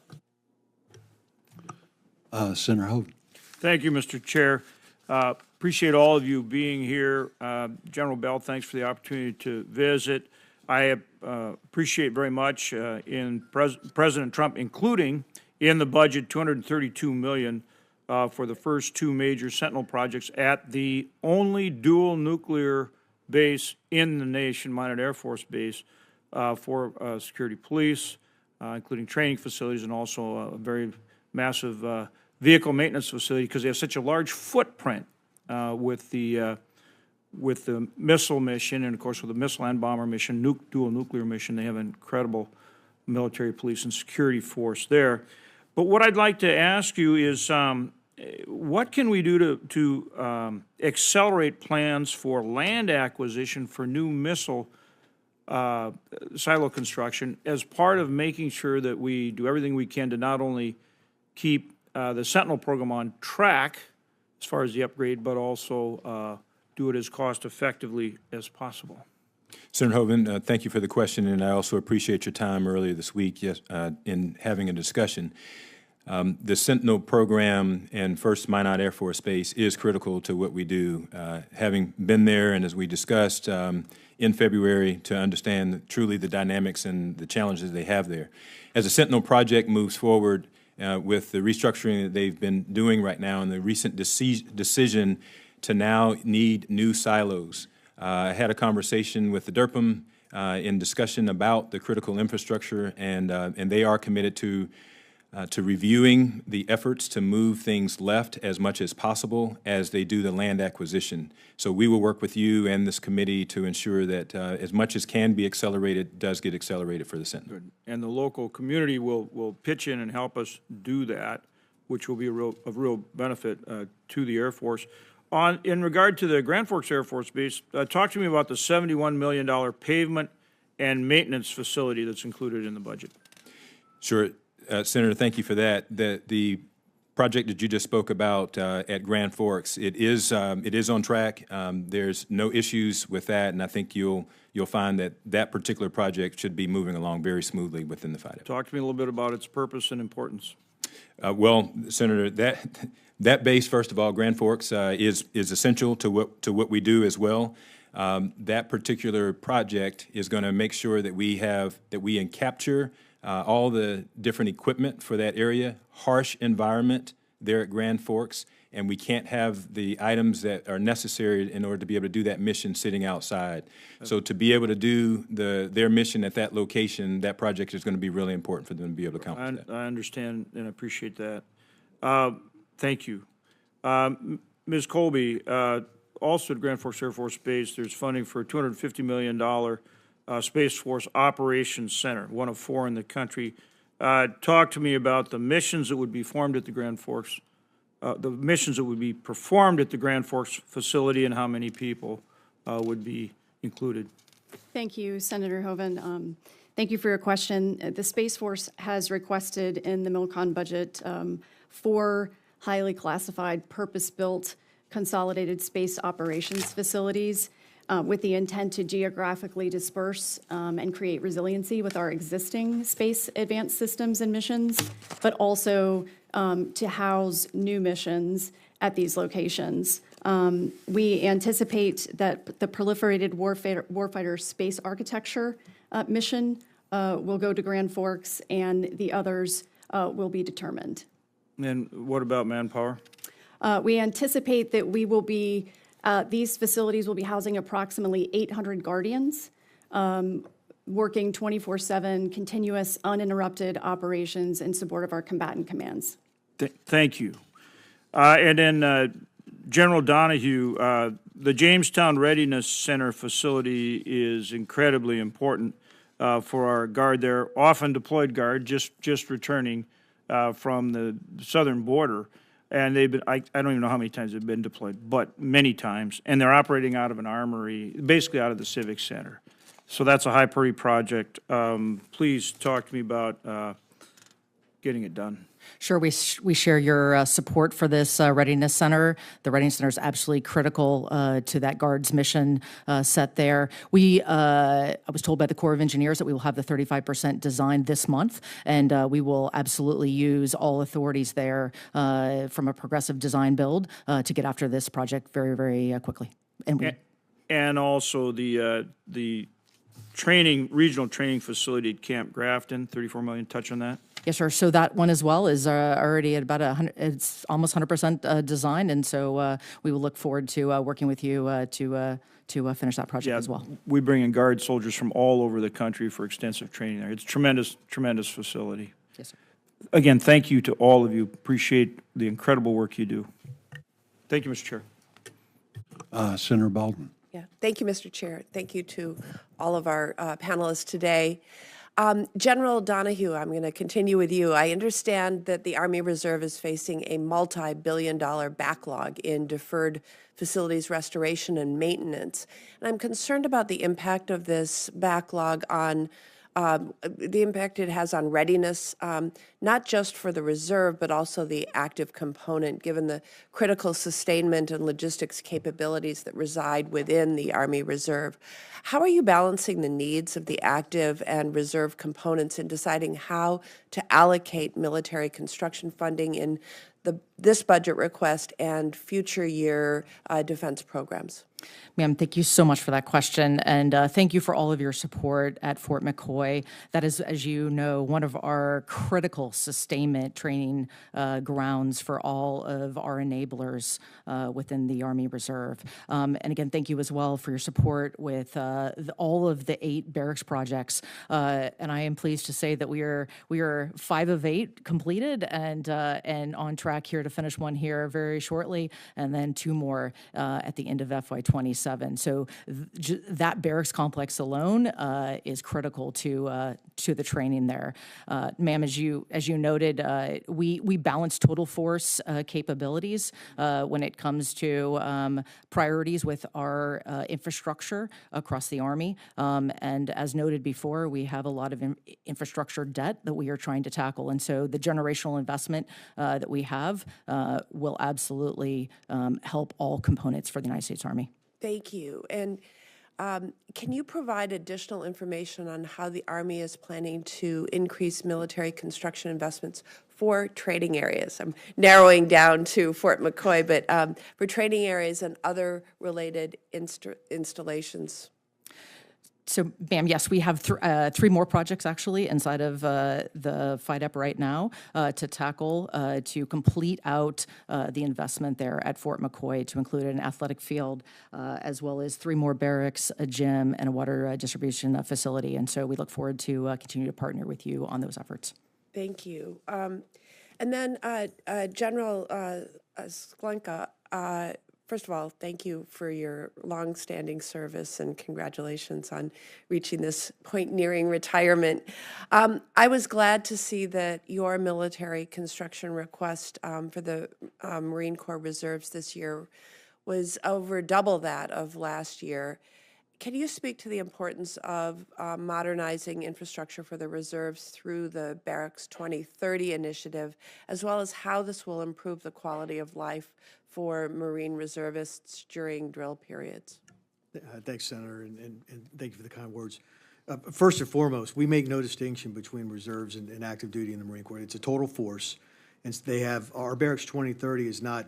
Speaker 1: Senator Hoven.
Speaker 9: Thank you, Mr. Chair. Appreciate all of you being here. General Bell, thanks for the opportunity to visit. I appreciate very much in President Trump including in the budget $232 million for the first two major Sentinel projects at the only dual nuclear base in the nation, Minot Air Force Base, for security police, including training facilities and also a very massive vehicle maintenance facility because they have such a large footprint with the missile mission and, of course, with the missile and bomber mission, dual nuclear mission. They have an incredible military, police, and security force there. But what I'd like to ask you is what can we do to accelerate plans for land acquisition for new missile silo construction as part of making sure that we do everything we can to not only keep the Sentinel program on track as far as the upgrade, but also do it as cost effectively as possible?
Speaker 7: Senator Hoven, thank you for the question, and I also appreciate your time earlier this week in having a discussion. The Sentinel program and First Minot Air Force Base is critical to what we do. Having been there and as we discussed in February to understand truly the dynamics and the challenges they have there. As the Sentinel project moves forward with the restructuring that they've been doing right now and the recent decision to now need new silos, I had a conversation with the DERPM in discussion about the critical infrastructure, and they are committed to reviewing the efforts to move things left as much as possible as they do the land acquisition. So we will work with you and this committee to ensure that as much as can be accelerated does get accelerated for the Sentinel.
Speaker 9: Good. And the local community will pitch in and help us do that, which will be of real benefit to the Air Force. In regard to the Grand Forks Air Force Base, talk to me about the $71 million pavement and maintenance facility that's included in the budget.
Speaker 7: Sure, Senator, thank you for that. The project that you just spoke about at Grand Forks, it is on track. There's no issues with that, and I think you'll find that particular project should be moving along very smoothly within the FIDF.
Speaker 9: Talk to me a little bit about its purpose and importance.
Speaker 7: Well, Senator, that base, first of all, Grand Forks, is essential to what we do as well. That particular project is going to make sure that we capture all the different equipment for that area, harsh environment there at Grand Forks, and we can't have the items that are necessary in order to be able to do that mission sitting outside. So to be able to do their mission at that location, that project is going to be really important for them to be able to accomplish that.
Speaker 9: I understand and appreciate that. Thank you. Ms. Kolbe, also at Grand Forks Air Force Base, there's funding for a $250 million Space Force Operations Center, one of 4 in the country. Talk to me about the missions that would be formed at the Grand Forks, the missions that would be performed at the Grand Forks facility, and how many people would be included.
Speaker 8: Thank you, Senator Hoeven. Thank you for your question. The Space Force has requested in the MILCON budget 4 highly classified, purpose-built, consolidated space operations facilities with the intent to geographically disperse and create resiliency with our existing space advanced systems and missions, but also to house new missions at these locations. We anticipate that the proliferated warfighter space architecture mission will go to Grand Forks, and the others will be determined.
Speaker 9: And what about manpower?
Speaker 8: We anticipate that we will be, these facilities will be housing approximately 800 Guardians, working 24/7, continuous, uninterrupted operations in support of our combatant commands.
Speaker 9: Thank you. And then General Donahue, the Jamestown Readiness Center facility is incredibly important for our Guard there, often deployed Guard, just returning from the southern border. And they've been, I don't even know how many times they've been deployed, but many times. And they're operating out of an armory, basically out of the Civic Center. So that's a high priority project. Please talk to me about getting it done.
Speaker 4: Sure, we share your support for this Readiness Center. The Readiness Center is absolutely critical to that Guard's mission set there. I was told by the Corps of Engineers that we will have the 35% design this month, and we will absolutely use all authorities there from a progressive design build to get after this project very, very quickly.
Speaker 9: And also the regional training facility at Camp Grafton, $34 million. Touch on that.
Speaker 4: Yes, sir. So that one as well is already at about 100. It's almost 100% designed, and so we will look forward to working with you to finish that project as well.
Speaker 9: We bring in Guard soldiers from all over the country for extensive training there. It's a tremendous, tremendous facility.
Speaker 4: Yes, sir.
Speaker 9: Again, thank you to all of you. Appreciate the incredible work you do. Thank you, Mr. Chair.
Speaker 1: Senator Baldwin.
Speaker 10: Yeah, thank you, Mr. Chair. Thank you to all of our panelists today. General Donahue, I'm going to continue with you. I understand that the Army Reserve is facing a multi-billion-dollar backlog in deferred facilities restoration and maintenance. And I'm concerned about the impact of this backlog on the impact it has on readiness, not just for the reserve, but also the active component, given the critical sustainment and logistics capabilities that reside within the Army Reserve. How are you balancing the needs of the active and reserve components in deciding how to allocate military construction funding in this budget request and future year defense programs?
Speaker 4: Ma'am, thank you so much for that question, and thank you for all of your support at Fort McCoy. That is, as you know, one of our critical sustainment training grounds for all of our enablers within the Army Reserve. And again, thank you as well for your support with all of the 8 barracks projects. And I am pleased to say that we are 5 of 8 completed and on track here to finish one here very shortly, and then 2 more at the end of FY 2027. So that barracks complex alone is critical to the training there. Ma'am, as you noted, we balance total force capabilities when it comes to priorities with our infrastructure across the Army. And as noted before, we have a lot of infrastructure debt that we are trying to tackle. And so the generational investment that we have will absolutely help all components for the United States Army.
Speaker 10: Thank you. And can you provide additional information on how the Army is planning to increase military construction investments for training areas? I'm narrowing down to Fort McCoy, but for training areas and other related installations.
Speaker 4: So, ma'am, yes, we have three more projects actually inside of the FIDEP right now to tackle, to complete out the investment there at Fort McCoy, to include an athletic field, as well as 3 more barracks, a gym, and a water distribution facility. And so we look forward to continue to partner with you on those efforts.
Speaker 10: Thank you. And then General Sklenka, first of all, thank you for your longstanding service and congratulations on reaching this point nearing retirement. I was glad to see that your military construction request for the Marine Corps Reserves this year was over double that of last year. Can you speak to the importance of modernizing infrastructure for the reserves through the Barracks 2030 initiative, as well as how this will improve the quality of life for Marine reservists during drill periods?
Speaker 6: Thanks, Senator, and thank you for the kind words. First and foremost, we make no distinction between reserves and active duty in the Marine Corps. It's a total force, and they have, our Barracks 2030 is not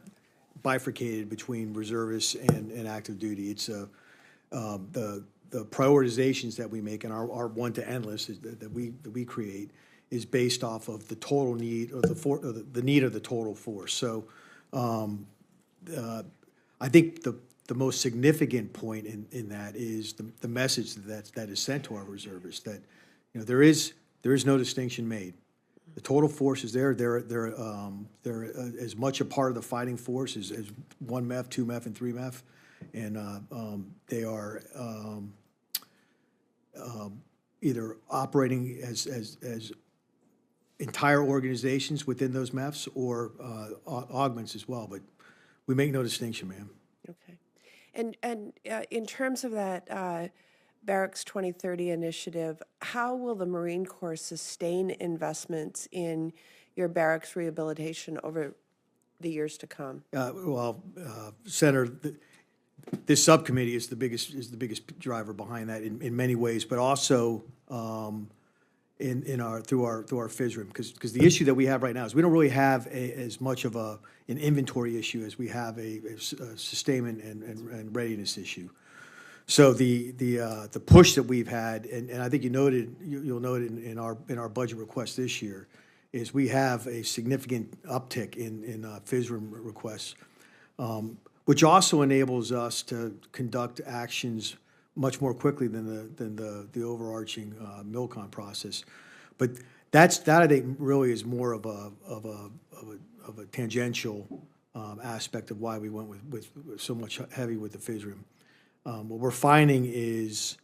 Speaker 6: bifurcated between reservists and active duty. It's the prioritizations that we make and our one to end list that we create is based off of the total need or the need of the total force. So I think the most significant point in that is the message that is sent to our reservists that there is no distinction made. The total force is there. They're as much a part of the fighting force as 1 MEF, 2 MEF, and 3 MEF. And they are either operating as entire organizations within those MEFs or augments as well. But we make no distinction, ma'am.
Speaker 10: Okay. And in terms of that Barracks 2030 initiative, how will the Marine Corps sustain investments in your barracks rehabilitation over the years to come?
Speaker 6: Senator, this subcommittee is the biggest driver behind that in many ways, but also through our FISRIM, because the issue that we have right now is we don't really have as much of an inventory issue as we have a sustainment and readiness issue. So the push that we've had, and I think you'll note in our budget request this year, is we have a significant uptick in FISRIM requests, which also enables us to conduct actions much more quickly than the overarching MILCON process. But that I think really is more of a tangential aspect of why we went with so much heavy with the FISRIM. What we're finding is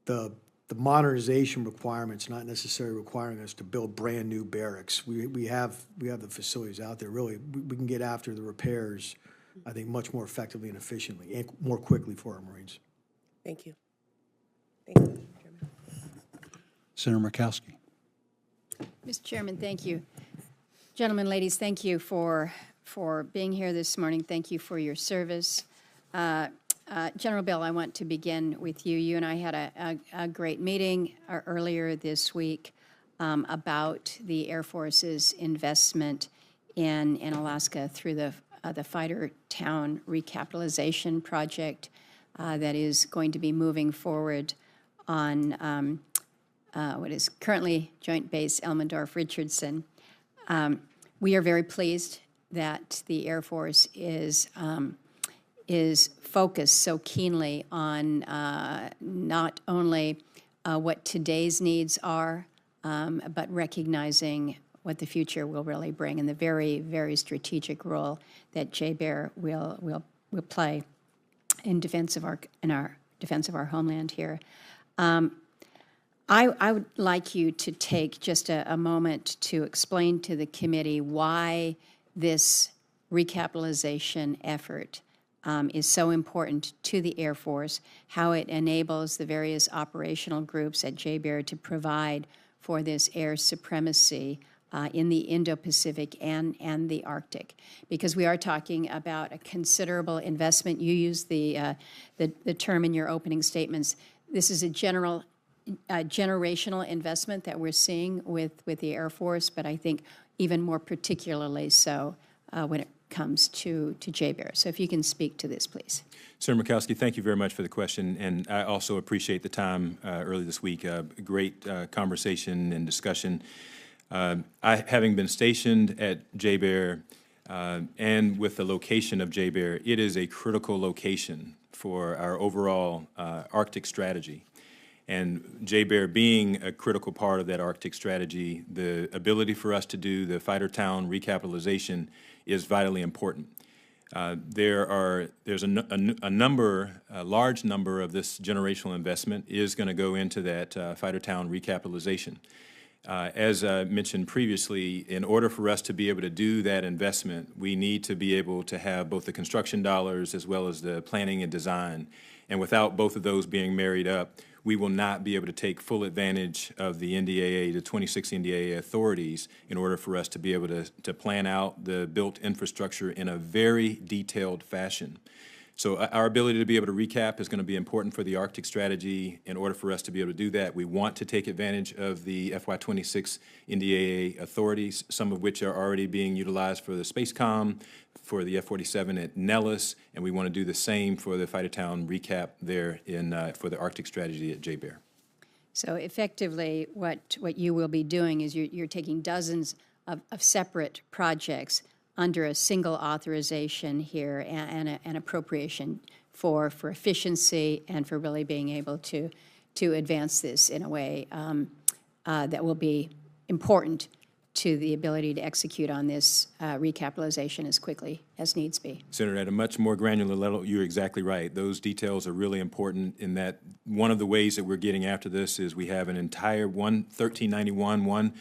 Speaker 6: the modernization requirements not necessarily requiring us to build brand new barracks. We have the facilities out there. Really, we can get after the repairs, I think, much more effectively and efficiently and more quickly for our Marines.
Speaker 10: Thank you. Thank you, Chairman.
Speaker 1: Senator Murkowski.
Speaker 11: Mr. Chairman, thank you. Gentlemen, ladies, thank you for being here this morning. Thank you for your service. General Bell, I want to begin with you. You and I had a great meeting earlier this week about the Air Force's investment in Alaska through the Fighter Town Recapitalization Project that is going to be moving forward on what is currently Joint Base Elmendorf-Richardson. We are very pleased that the Air Force is focused so keenly on not only what today's needs are, but recognizing what the future will really bring and the very, very strategic role that JBER will play in defense of our homeland here. I would like you to take just a moment to explain to the committee why this recapitalization effort is so important to the Air Force, how it enables the various operational groups at JBER to provide for this air supremacy in the Indo-Pacific and the Arctic, because we are talking about a considerable investment. You used the term in your opening statements. This is a generational investment that we're seeing with the Air Force, but I think even more particularly so when it comes to JBER. So if you can speak to this, please.
Speaker 7: Senator Murkowski, thank you very much for the question, and I also appreciate the time early this week. Great conversation and discussion. Having been stationed at JBER and with the location of JBER, it is a critical location for our overall Arctic strategy. And JBER being a critical part of that Arctic strategy, the ability for us to do the fighter town recapitalization is vitally important. There's a large number of this generational investment is going to go into that fighter town recapitalization. As I mentioned previously, in order for us to be able to do that investment, we need to be able to have both the construction dollars as well as the planning and design. And without both of those being married up, we will not be able to take full advantage of the NDAA, the 26 NDAA authorities, in order for us to be able to plan out the built infrastructure in a very detailed fashion. So our ability to be able to recap is going to be important for the Arctic strategy. In order for us to be able to do that, we want to take advantage of the FY26 NDAA authorities, some of which are already being utilized for the SpaceCom, for the F-47 at Nellis, and we want to do the same for the Fighter Town recap there for the Arctic strategy at JBER.
Speaker 11: So effectively, what you will be doing is you're taking dozens of separate projects under a single authorization here and an appropriation for efficiency and for really being able to advance this in a way that will be important to the ability to execute on this recapitalization as quickly as needs be.
Speaker 7: Senator, at a much more granular level, you're exactly right. Those details are really important in that one of the ways that we're getting after this is we have an entire 1391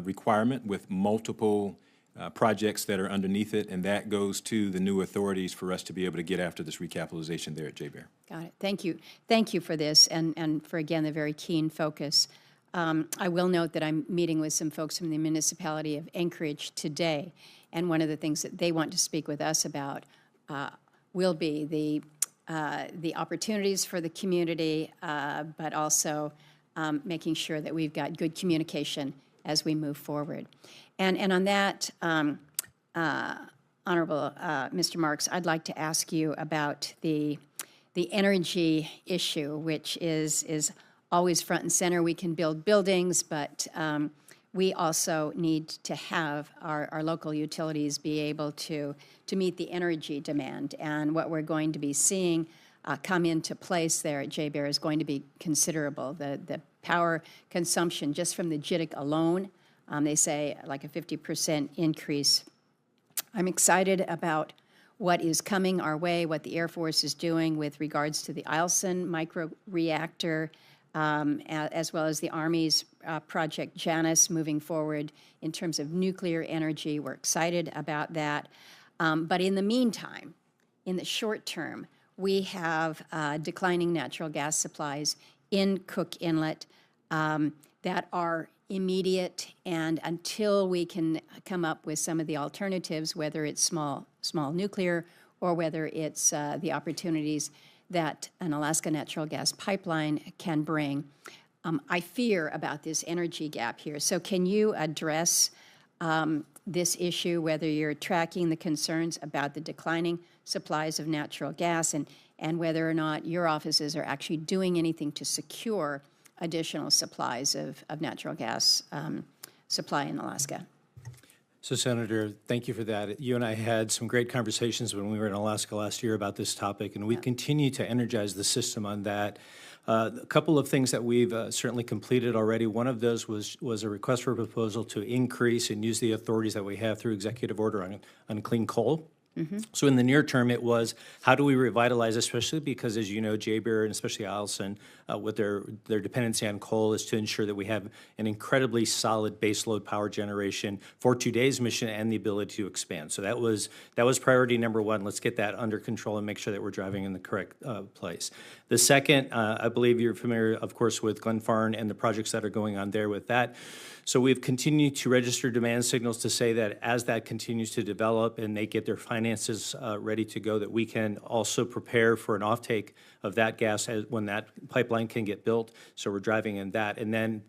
Speaker 7: requirement with multiple projects that are underneath it, and that goes to the new authorities for us to be able to get after this recapitalization there at JBER.
Speaker 11: Got it. Thank you. Thank you for this and for, again, the very keen focus. I will note that I'm meeting with some folks from the municipality of Anchorage today, and one of the things that they want to speak with us about will be the opportunities for the community, but also making sure that we've got good communication as we move forward. And on that, Honorable Mr. Marks, I'd like to ask you about the energy issue, which is always front and center. We can build buildings, but we also need to have our local utilities be able to meet the energy demand. And what we're going to be seeing come into place there at JBER is going to be considerable. The power consumption just from the JITC alone, they say like a 50% increase. I'm excited about what is coming our way, what the Air Force is doing with regards to the Eielson microreactor, as well as the Army's Project Janus moving forward in terms of nuclear energy. We're excited about that. But in the meantime, in the short term, we have declining natural gas supplies in Cook Inlet that are immediate, and until we can come up with some of the alternatives, whether it's small nuclear or whether it's the opportunities that an Alaska natural gas pipeline can bring, I fear about this energy gap here. So can you address this issue, whether you're tracking the concerns about the declining supplies of natural gas and whether or not your offices are actually doing anything to secure additional supplies of natural gas supply in Alaska?
Speaker 3: So, Senator, thank you for that. You and I had some great conversations when we were in Alaska last year about this topic, and we continue to energize the system on that. A couple of things that we've certainly completed already. One of those was a request for a proposal to increase and use the authorities that we have through executive order on clean coal. So in the near term, it was how do we revitalize, especially because, as you know, JBER and especially Eielson, with their dependency on coal, is to ensure that we have an incredibly solid baseload power generation for today's mission and the ability to expand. So that was priority number one. Let's get that under control and make sure that we're driving in the correct place. The second, I believe you're familiar, of course, with Glenfarne and the projects that are going on there with that. So we've continued to register demand signals to say that as that continues to develop and they get their finances ready to go, that we can also prepare for an offtake of that gas when that pipeline can get built. So we're driving in that. And then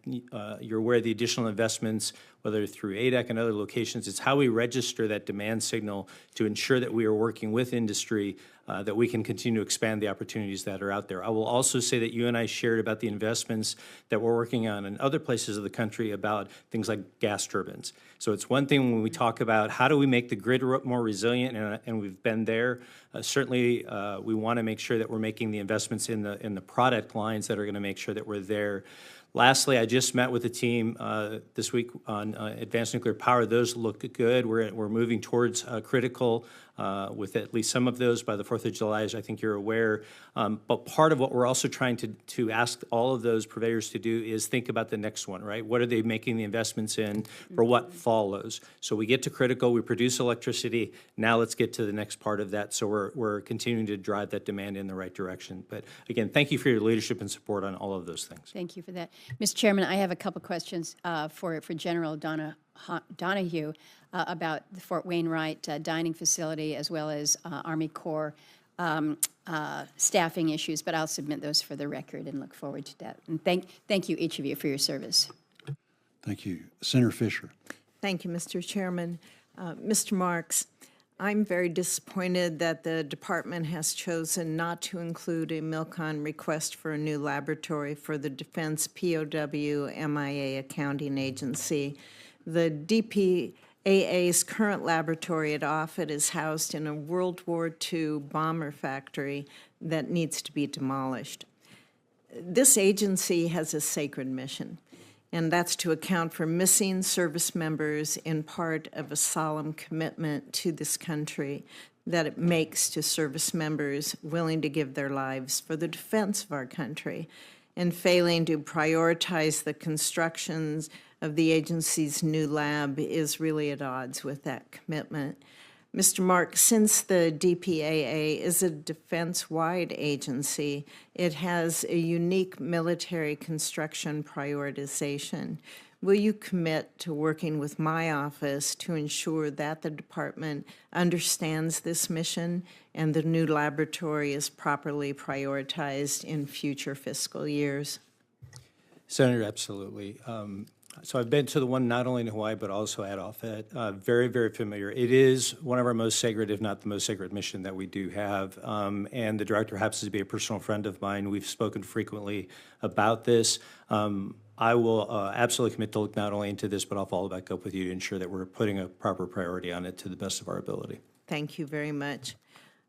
Speaker 3: you're aware of the additional investments, whether through ADEC and other locations. It's how we register that demand signal to ensure that we are working with industry, that we can continue to expand the opportunities that are out there. I will also say that you and I shared about the investments that we're working on in other places of the country about things like gas turbines. So it's one thing when we talk about how do we make the grid more resilient, and we've been there. Certainly, we want to make sure that we're making the investments in the product lines that are going to make sure that we're there. Lastly, I just met with the team this week on advanced nuclear power. Those look good. We're moving towards critical with at least some of those by the 4th of July, as I think you're aware. But part of what we're also trying to ask all of those purveyors to do is think about the next one, right? What are they making the investments in for what follows? So we get to critical, we produce electricity. Now let's get to the next part of that. So we're continuing to drive that demand in the right direction. But again, thank you for your leadership and support on all of those things.
Speaker 11: Thank you for that. Mr. Chairman, I have a couple questions for General Donahue about the Fort Wainwright dining facility as well as Army Corps staffing issues, but I'll submit those for the record and look forward to that. And thank you, each of you, for your service.
Speaker 1: Thank you. Senator Fisher.
Speaker 12: Thank you, Mr. Chairman. Mr. Marks, I'm very disappointed that the department has chosen not to include a MILCON request for a new laboratory for the Defense POW MIA accounting agency. The DPAA's current laboratory at Offutt is housed in a World War II bomber factory that needs to be demolished. This agency has a sacred mission, and that's to account for missing service members in part of a solemn commitment to this country that it makes to service members willing to give their lives for the defense of our country. And failing to prioritize the constructions of the agency's new lab is really at odds with that commitment. Mr. Mark, since the DPAA is a defense-wide agency, it has a unique military construction prioritization. Will you commit to working with my office to ensure that the department understands this mission and the new laboratory is properly prioritized in future fiscal years?
Speaker 3: Senator, absolutely. So I've been to the one not only in Hawaii, but also at Offutt. Very, very familiar. It is one of our most sacred, if not the most sacred mission that we do have. And the director happens to be a personal friend of mine. We've spoken frequently about this. I will absolutely commit to look not only into this, but I'll follow back up with you to ensure that we're putting a proper priority on it to the best of our ability.
Speaker 12: Thank you very much.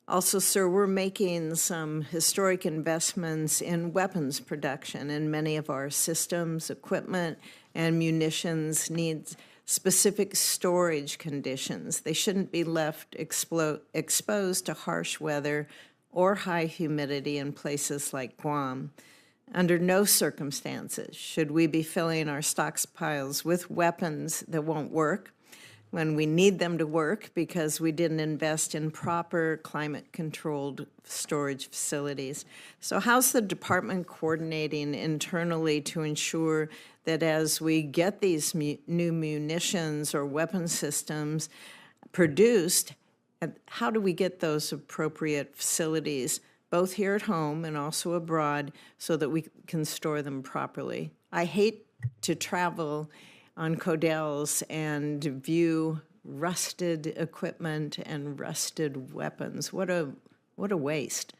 Speaker 12: Also, sir, we're making some historic investments in weapons production, and many of our systems, equipment, and munitions need specific storage conditions. They shouldn't be left exposed to harsh weather or high humidity in places like Guam. Under no circumstances should we be filling our stockpiles with weapons that won't work when we need them to work because we didn't invest in proper climate-controlled storage facilities. So how's the department coordinating internally to ensure that as we get these new munitions or weapon systems produced, how do we get those appropriate facilities, both here at home and also abroad, so that we can store them properly? I hate to travel on Codell's and view rusted equipment and rusted weapons. What a waste.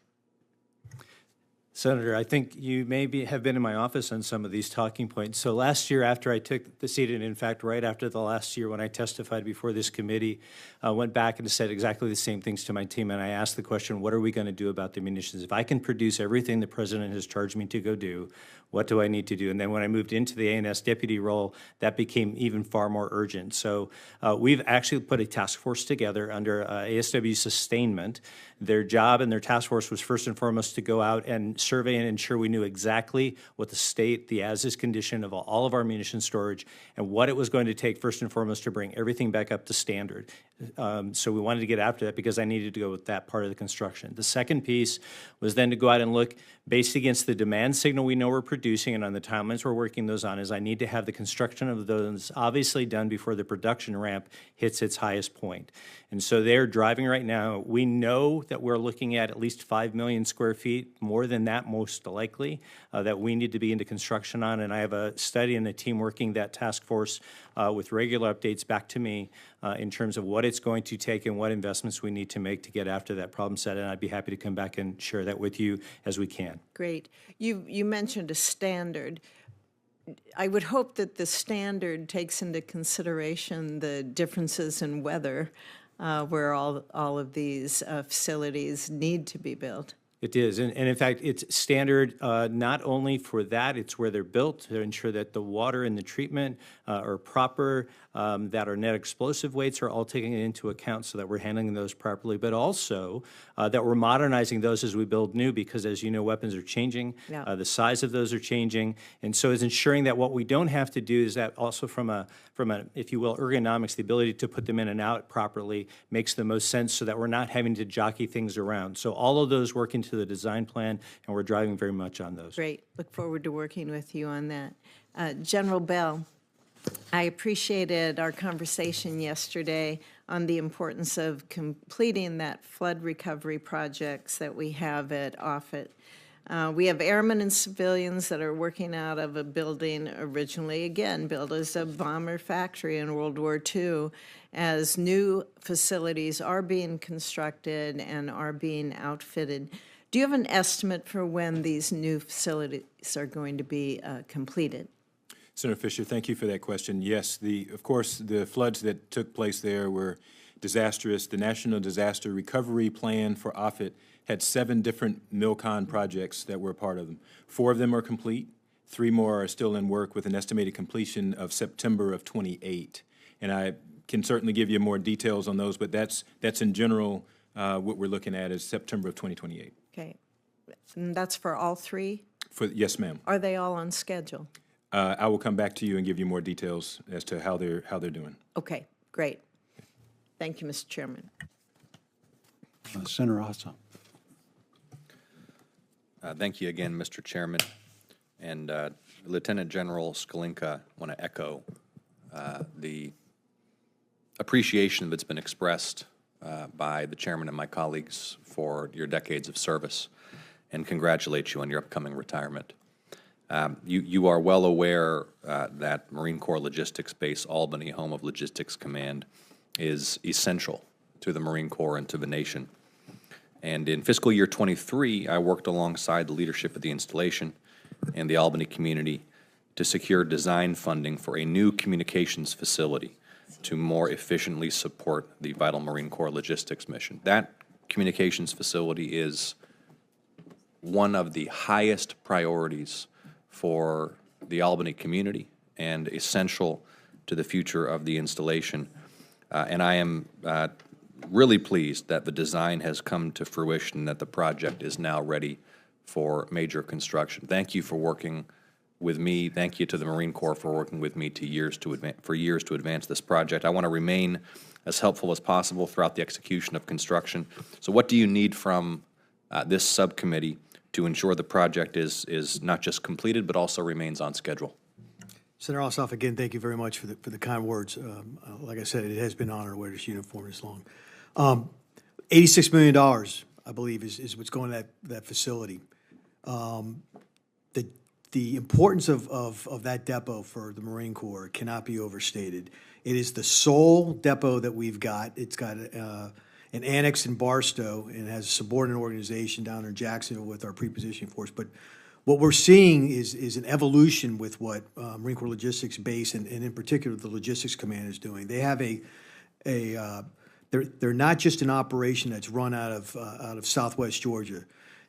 Speaker 3: Senator, I think you have been in my office on some of these talking points. So last year after I took the seat, and in fact, right after the last year when I testified before this committee, went back and said exactly the same things to my team, and I asked the question, what are we going to do about the munitions? If I can produce everything the President has charged me to go do, what do I need to do? And then when I moved into the A&S deputy role, that became even far more urgent. So we've actually put a task force together under ASW sustainment. Their job and their task force was first and foremost to go out and survey and ensure we knew exactly what the state, the as-is condition of all of our munition storage, and what it was going to take first and foremost to bring everything back up to standard. So we wanted to get after that because I needed to go with that part of the construction. The second piece was then to go out and look, based against the demand signal we know we're producing and on the timelines we're working those on, is I need to have the construction of those obviously done before the production ramp hits its highest point. And so they're driving right now. We know that we're looking at least 5 million square feet, more than that most likely, that we need to be into construction on. And I have a study and a team working that task force with regular updates back to me in terms of what it's going to take and what investments we need to make to get after that problem set. And I'd be happy to come back and share that with you as we can.
Speaker 12: Great. You mentioned a standard. I would hope that the standard takes into consideration the differences in weather where all of these facilities need to be built.
Speaker 3: It is, and in fact, it's standard not only for that, it's where they're built to ensure that the water and the treatment are proper, that our net explosive weights are all taken into account so that we're handling those properly, but also that we're modernizing those as we build new because, as you know, weapons are changing, the size of those are changing, and so it's ensuring that what we don't have to do is that also from a, if you will, ergonomics, the ability to put them in and out properly makes the most sense so that we're not having to jockey things around. So all of those work into the design plan, and we're driving very much on those.
Speaker 12: Great. Look forward to working with you on that. General Bell, I appreciated our conversation yesterday on the importance of completing that flood recovery projects that we have at Offutt. We have airmen and civilians that are working out of a building originally, again, built as a bomber factory in World War II, as new facilities are being constructed and are being outfitted. Do you have an estimate for when these new facilities are going to be completed?
Speaker 7: Senator Fisher, thank you for that question. Yes, of course, the floods that took place there were disastrous. The National Disaster Recovery Plan for Offutt had 7 different MILCON projects that were a part of them. 4 of them are complete. 3 more are still in work with an estimated completion of September of 28. And I can certainly give you more details on those, but that's in general what we're looking at is September of 2028.
Speaker 12: Okay. And that's for all 3?
Speaker 7: Yes, ma'am.
Speaker 12: Are they all on schedule?
Speaker 7: I will come back to you and give you more details as to how they're doing.
Speaker 12: Okay, great. Thank you, Mr. Chairman.
Speaker 1: Senator Ossoff.
Speaker 2: Thank you again, Mr. Chairman. And Lieutenant General Sklenka, I want to echo the appreciation that's been expressed by the chairman and my colleagues for your decades of service and congratulate you on your upcoming retirement. You are well aware that Marine Corps Logistics Base Albany, home of Logistics Command, is essential to the Marine Corps and to the nation. And in fiscal year 23, I worked alongside the leadership of the installation and the Albany community to secure design funding for a new communications facility to more efficiently support the vital Marine Corps logistics mission. That communications facility is one of the highest priorities for the Albany community and essential to the future of the installation. And I am really pleased that the design has come to fruition, that the project is now ready for major construction. Thank you for working with me. Thank you to the Marine Corps for working with me for years to advance this project. I want to remain as helpful as possible throughout the execution of construction. So what do you need from this subcommittee to ensure the project is not just completed but also remains on schedule?
Speaker 6: Senator Ossoff, again, thank you very much for the kind words. Like I said, it has been an honor to wear this uniform this long. $86 million, I believe, is what's going to that facility. The importance of that depot for the Marine Corps cannot be overstated. It is the sole depot that we've got. It's got an annex in Barstow and has a subordinate organization down in Jacksonville with our pre-positioning force. But what we're seeing is an evolution with what Marine Corps Logistics Base and in particular the Logistics Command is doing. They have they're not just an operation that's run out of Southwest Georgia.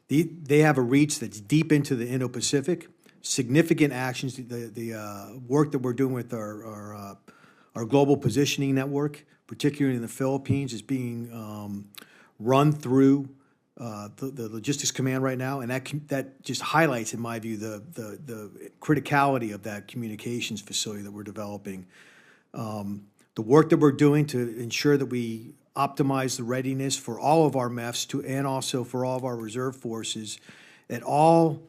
Speaker 6: They have a reach that's deep into the Indo-Pacific. Significant actions. The work that we're doing with our global positioning network, particularly in the Philippines, is being run through the Logistics Command right now, and that just highlights, in my view, the criticality of that communications facility that we're developing. The work that we're doing to ensure that we optimize the readiness for all of our MEFs and also for all of our reserve forces, it all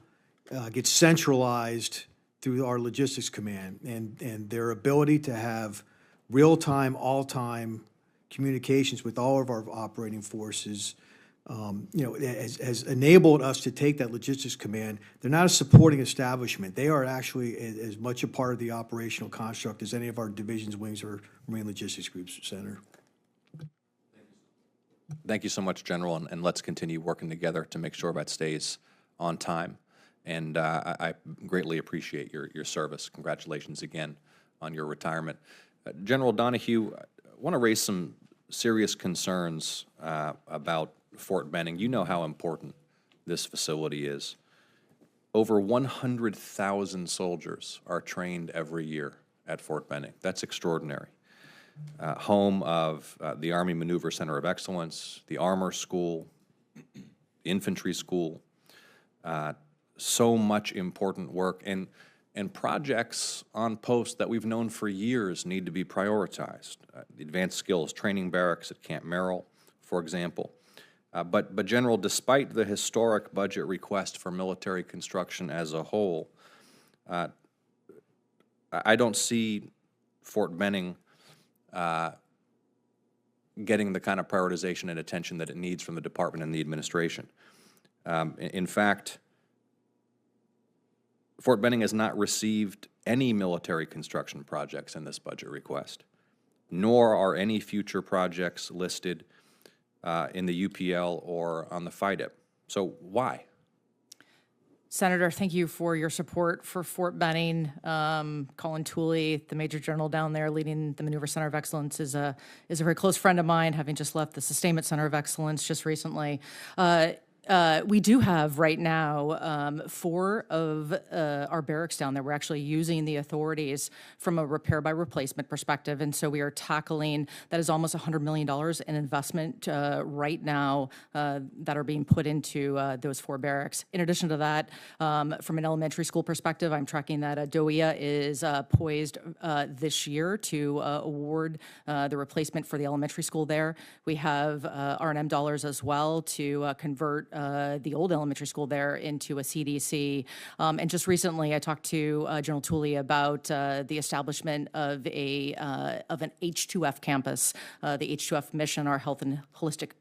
Speaker 6: gets centralized through our Logistics Command and their ability to have real-time, all-time communications with all of our operating forces. Has enabled us to take that Logistics Command. They're not a supporting establishment. They are actually as much a part of the operational construct as any of our divisions, wings, or Marine Logistics Groups, Senator.
Speaker 2: Thank you so much, General, and let's continue working together to make sure that stays on time. And I greatly appreciate your service. Congratulations again on your retirement. General Donahue, I want to raise some serious concerns about Fort Benning. You know how important this facility is. Over 100,000 soldiers are trained every year at Fort Benning. That's extraordinary. Home of the Army Maneuver Center of Excellence, the Armor School, the Infantry School, so much important work, and projects on post that we've known for years need to be prioritized. The Advanced Skills Training Barracks at Camp Merrill, for example. But General, despite the historic budget request for military construction as a whole, I don't see Fort Benning getting the kind of prioritization and attention that it needs from the department and the administration. In fact, Fort Benning has not received any military construction projects in this budget request, nor are any future projects listed in the UPL or on the FIDIP. So why?
Speaker 4: Senator, thank you for your support for Fort Benning. Colin Tooley, the Major General down there leading the Maneuver Center of Excellence, is a very close friend of mine, having just left the Sustainment Center of Excellence just recently. We do have right now 4 of our barracks down there. We're actually using the authorities from a repair by replacement perspective, and so we are tackling that is almost $100 million in investment right now that are being put into those 4 barracks. In addition to that, from an elementary school perspective, I'm tracking that DOEA is poised this year to award the replacement for the elementary school there. We have R&M dollars as well to convert the old elementary school there into a CDC. And just recently, I talked to General Tooley about the establishment of an H2F campus. The H2F mission, our health and holistic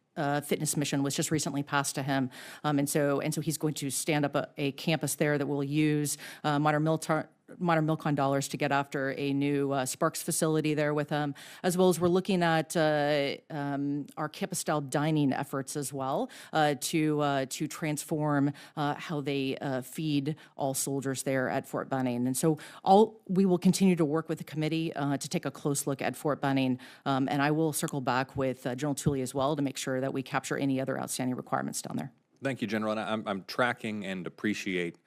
Speaker 4: fitness mission, was just recently passed to him, and so he's going to stand up a campus there that will use modern MILCON dollars to get after a new Sparks facility there with him, as well as we're looking at our campus-style dining efforts as well to transform how they feed all soldiers there at Fort Benning. And so we will continue to work with the committee to take a close look at Fort Benning, and I will circle back with General Tooley as well to make sure that we capture any other outstanding requirements down there.
Speaker 2: Thank you, General. And I'm tracking and appreciate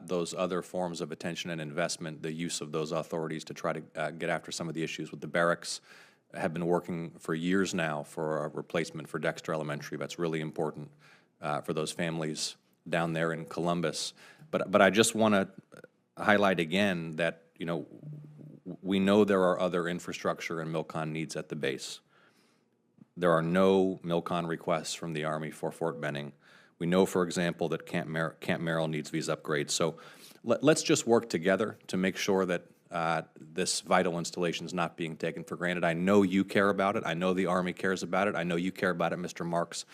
Speaker 2: those other forms of attention and investment, the use of those authorities to try to get after some of the issues with the barracks. Have been working for years now for a replacement for Dexter Elementary. That's really important for those families down there in Columbus. But I just want to highlight again that, we know there are other infrastructure and MILCON needs at the base. There are no MILCON requests from the Army for Fort Benning. We know, for example, that Camp Merrill needs these upgrades. So let's just work together to make sure that this vital installation is not being taken for granted. I know you care about it. I know the Army cares about it. I know you care about it, Mr. Marks.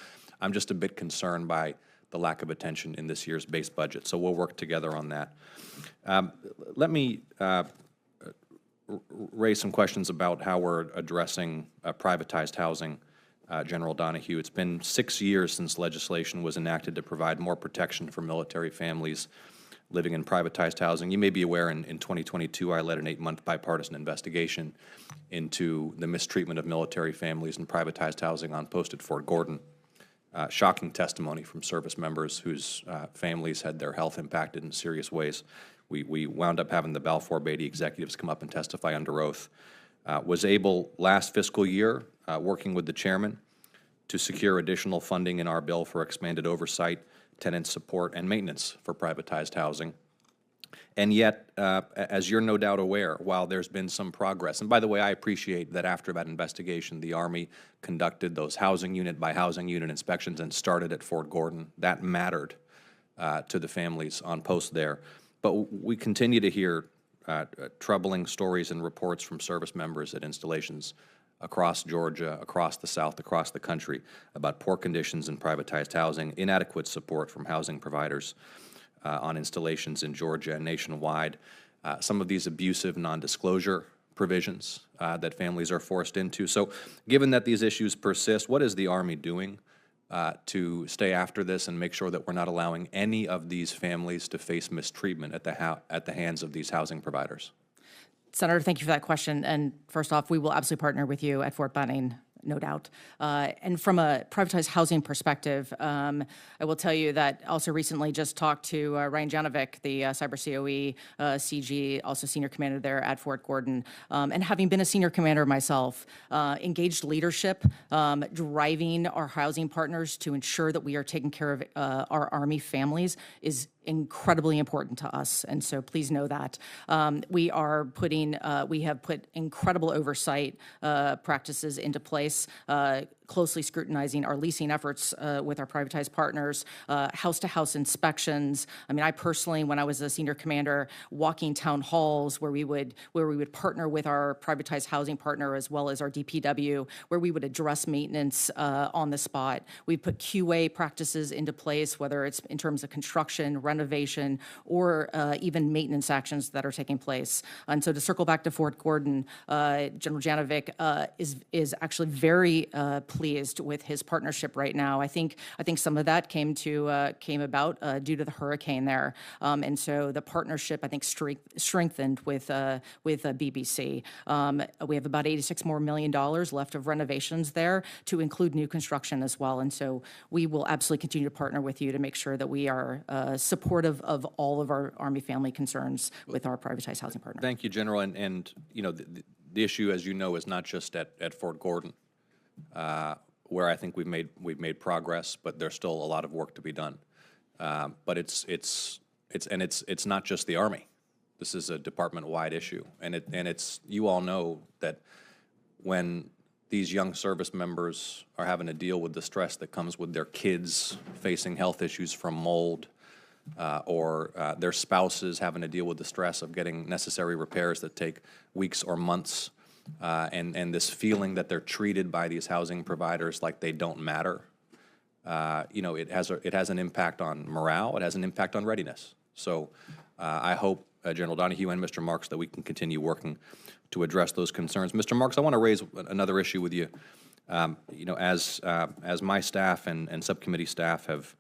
Speaker 2: I'm just a bit concerned by the lack of attention in this year's base budget. So we'll work together on that. Let me raise some questions about how we're addressing privatized housing General Donahue. It's been 6 years since legislation was enacted to provide more protection for military families living in privatized housing. You may be aware in 2022, I led an 8-month bipartisan investigation into the mistreatment of military families in privatized housing on post at Fort Gordon. Shocking testimony from service members whose families had their health impacted in serious ways. We wound up having the Balfour Beatty executives come up and testify under oath. Was able last fiscal year, working with the chairman, to secure additional funding in our bill for expanded oversight, tenant support, and maintenance for privatized housing. And yet, as you're no doubt aware, while there's been some progress, and by the way, I appreciate that after that investigation, the Army conducted those housing unit by housing unit inspections and started at Fort Gordon. That mattered to the families on post there. But we continue to hear troubling stories and reports from service members at installations across Georgia, across the South, across the country about poor conditions in privatized housing, inadequate support from housing providers on installations in Georgia and nationwide. Some of these abusive non-disclosure provisions that families are forced into. So given that these issues persist, what is the Army doing to stay after this and make sure that we're not allowing any of these families to face mistreatment at the hands of these housing providers?
Speaker 4: Senator, thank you for that question. And first off, we will absolutely partner with you at Fort Benning, no doubt. And from a privatized housing perspective, I will tell you that also recently just talked to Ryan Janovic, the Cyber COE CG, also senior commander there at Fort Gordon. And having been a senior commander myself, engaged leadership, driving our housing partners to ensure that we are taking care of our Army families is incredibly important to us, and so please know that. We have put incredible oversight practices into place, closely scrutinizing our leasing efforts with our privatized partners, house-to-house inspections. I mean, I personally, when I was a senior commander, walking town halls where we would partner with our privatized housing partner as well as our DPW, where we would address maintenance on the spot. We put QA practices into place, whether it's in terms of construction, renovation, or even maintenance actions that are taking place. And so to circle back to Fort Gordon, General Janovic is actually very pleased with his partnership right now. I think some of that came about due to the hurricane there, and so the partnership I think strengthened with BBC. We have about $86 million left of renovations there to include new construction as well, and so we will absolutely continue to partner with you to make sure that we are supportive of all of our Army family concerns with our privatized housing partner.
Speaker 2: Thank you, General. And you know, the issue, as you know, is not just at Fort Gordon, where I think we've made progress, but there's still a lot of work to be done. But it's not just the Army. This is a department-wide issue, and it's you all know that when these young service members are having to deal with the stress that comes with their kids facing health issues from mold, or their spouses having to deal with the stress of getting necessary repairs that take weeks or months, and this feeling that they're treated by these housing providers like they don't matter. You know, it has an impact on morale. It has an impact on readiness. So I hope, General Donahue and Mr. Marks, that we can continue working to address those concerns. Mr. Marks, I want to raise another issue with you. You know, as my staff and subcommittee staff have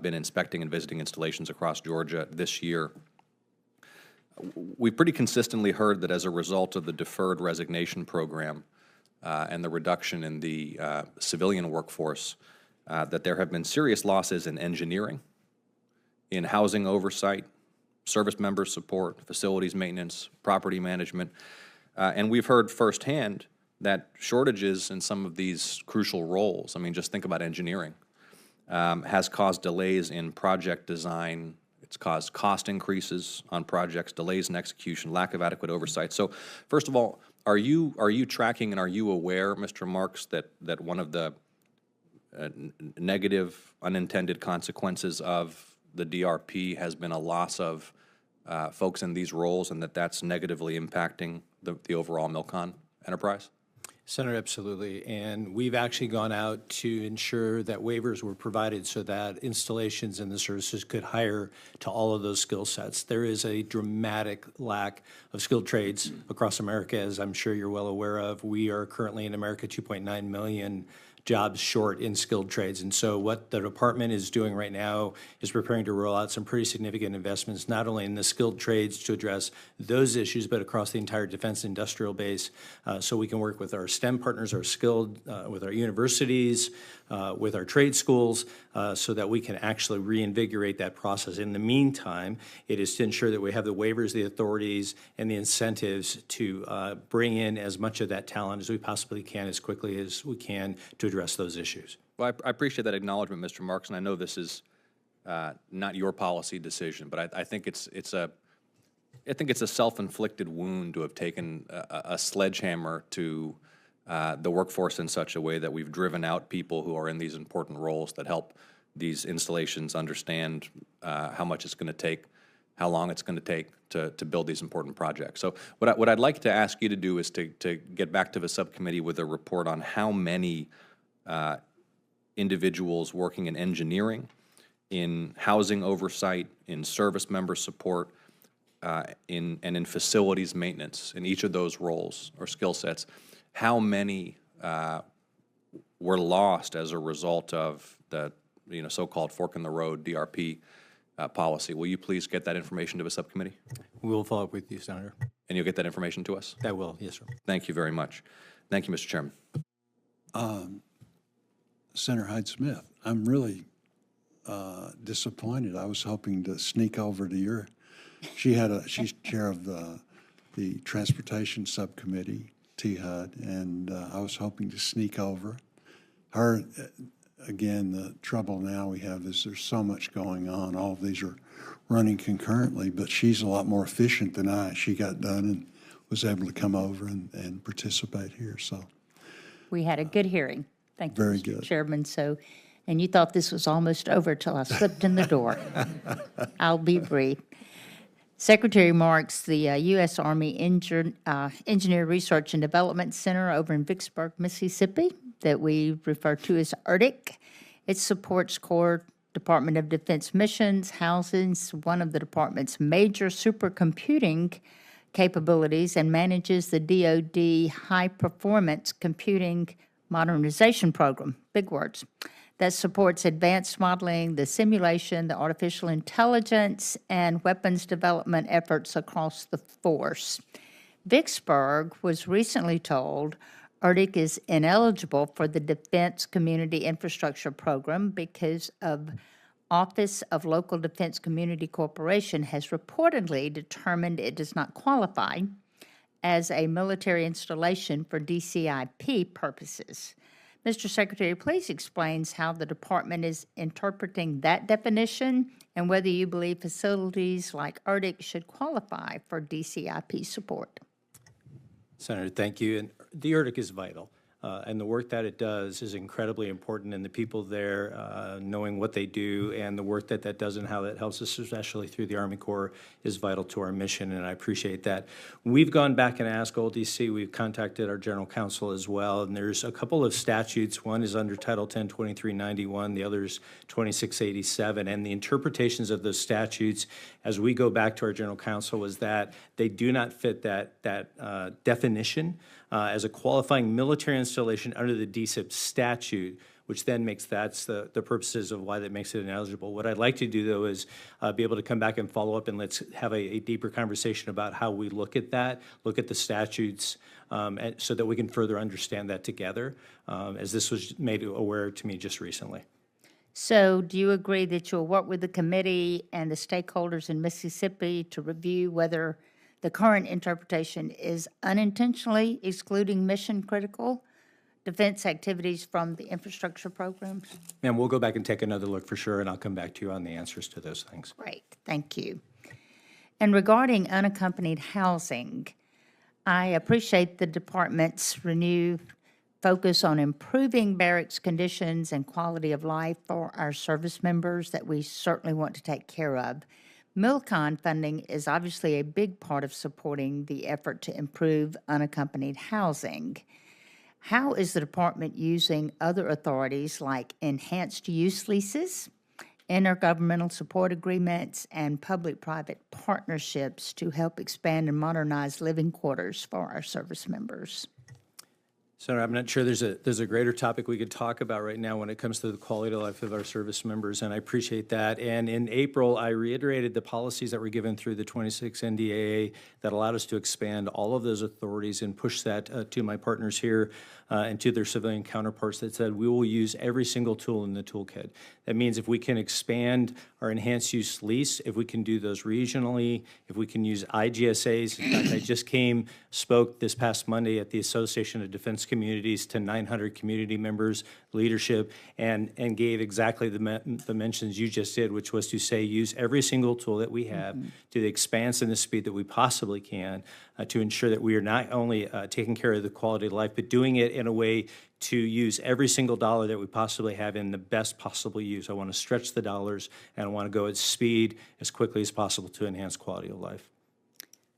Speaker 2: been inspecting and visiting installations across Georgia this year, we've pretty consistently heard that as a result of the deferred resignation program and the reduction in the civilian workforce, that there have been serious losses in engineering, in housing oversight, service member support, facilities maintenance, property management, and we've heard firsthand that shortages in some of these crucial roles, I mean, just think about engineering, has caused delays in project design. It's caused cost increases on projects, delays in execution, lack of adequate oversight. So, first of all, are you tracking and are you aware, Mr. Marks, that one of the negative unintended consequences of the DRP has been a loss of folks in these roles, and that's negatively impacting the overall MILCON enterprise?
Speaker 3: Senator, absolutely. And we've actually gone out to ensure that waivers were provided so that installations and the services could hire to all of those skill sets. There is a dramatic lack of skilled trades across America, as I'm sure you're well aware of. We are currently in America 2.9 million jobs short in skilled trades. And so what the department is doing right now is preparing to roll out some pretty significant investments, not only in the skilled trades to address those issues, but across the entire defense industrial base. So we can work with our STEM partners, our skilled, with our universities, with our trade schools, so that we can actually reinvigorate that process. In the meantime, it is to ensure that we have the waivers, the authorities, and the incentives to bring in as much of that talent as we possibly can, as quickly as we can, to address those issues.
Speaker 2: Well, I appreciate that acknowledgement, Mr. Marks, and I know this is not your policy decision, but I think it's a self-inflicted wound to have taken a sledgehammer to the workforce in such a way that we've driven out people who are in these important roles that help these installations understand how much it's going to take, how long it's going to take to build these important projects. So what I'd like to ask you to do is to get back to the subcommittee with a report on how many individuals working in engineering, in housing oversight, in service member support, in facilities maintenance, in each of those roles or skill sets, how many were lost as a result of the so-called fork in the road DRP policy. Will you please get that information to the subcommittee?
Speaker 3: We will follow up with you, Senator.
Speaker 2: And you'll get that information to us?
Speaker 3: That will, yes, sir.
Speaker 2: Thank you very much. Thank you, Mr. Chairman.
Speaker 1: Senator Hyde-Smith, I'm really disappointed. I was hoping to sneak over to your, she's chair of the Transportation Subcommittee, THUD, and I was hoping to sneak over. Her, again, the trouble now we have is there's so much going on. All of these are running concurrently, but she's a lot more efficient than I. She got done and was able to come over and participate here, so.
Speaker 13: We had a good hearing. Thank you,
Speaker 1: Very
Speaker 13: Mr.
Speaker 1: good.
Speaker 13: Chairman. So, and you thought this was almost over till I slipped in the door. I'll be brief. Secretary Marks, the U.S. Army Engineer Research and Development Center over in Vicksburg, Mississippi, that we refer to as ERDIC. It supports core Department of Defense missions, houses one of the department's major supercomputing capabilities, and manages the DoD High-Performance Computing Modernization Program, big words, that supports advanced modeling, the simulation, the artificial intelligence, and weapons development efforts across the force. Vicksburg was recently told ERDIC is ineligible for the Defense Community Infrastructure Program because of Office of Local Defense Community Corporation has reportedly determined it does not qualify as a military installation for DCIP purposes. Mr. Secretary, please explain how the department is interpreting that definition and whether you believe facilities like ERDIC should qualify for DCIP support.
Speaker 3: Senator, thank you. And the ERDIC is vital. And the work that it does is incredibly important, and the people there knowing what they do and the work that does and how that helps us, especially through the Army Corps, is vital to our mission, and I appreciate that. We've gone back and asked OLDC. We've contacted our general counsel as well, and there's a couple of statutes. One is under Title 10, 2391. The other is 2687, and the interpretations of those statutes, as we go back to our general counsel, is that they do not fit that definition as a qualifying military installation under the DCIP statute, which then makes that's the purposes of why that makes it ineligible. What I'd like to do, though, is be able to come back and follow up, and let's have a deeper conversation about how we look at that, look at the statutes, so that we can further understand that together, as this was made aware to me just recently.
Speaker 13: So do you agree that you'll work with the committee and the stakeholders in Mississippi to review whether the current interpretation is unintentionally excluding mission-critical defense activities from the infrastructure programs?
Speaker 3: Ma'am, we'll go back and take another look for sure, and I'll come back to you on the answers to those things.
Speaker 13: Great, thank you. And regarding unaccompanied housing, I appreciate the department's renewed focus on improving barracks conditions and quality of life for our service members that we certainly want to take care of. MILCON funding is obviously a big part of supporting the effort to improve unaccompanied housing. How is the department using other authorities like enhanced use leases, intergovernmental support agreements, and public-private partnerships to help expand and modernize living quarters for our service members?
Speaker 3: Senator, I'm not sure there's a greater topic we could talk about right now when it comes to the quality of life of our service members, and I appreciate that. And in April, I reiterated the policies that were given through the 26 NDAA that allowed us to expand all of those authorities and push that to my partners here and to their civilian counterparts that said we will use every single tool in the toolkit. That means if we can expand our enhanced use lease, if we can do those regionally, if we can use IGSAs. In fact, I just spoke this past Monday at the Association of Defense Communities to 900 community members, leadership, and gave exactly the mentions you just did, which was to say use every single tool that we have to the expanse and the speed that we possibly can to ensure that we are not only taking care of the quality of life, but doing it in a way to use every single dollar that we possibly have in the best possible use. I want to stretch the dollars, and I want to go at speed as quickly as possible to enhance quality of life.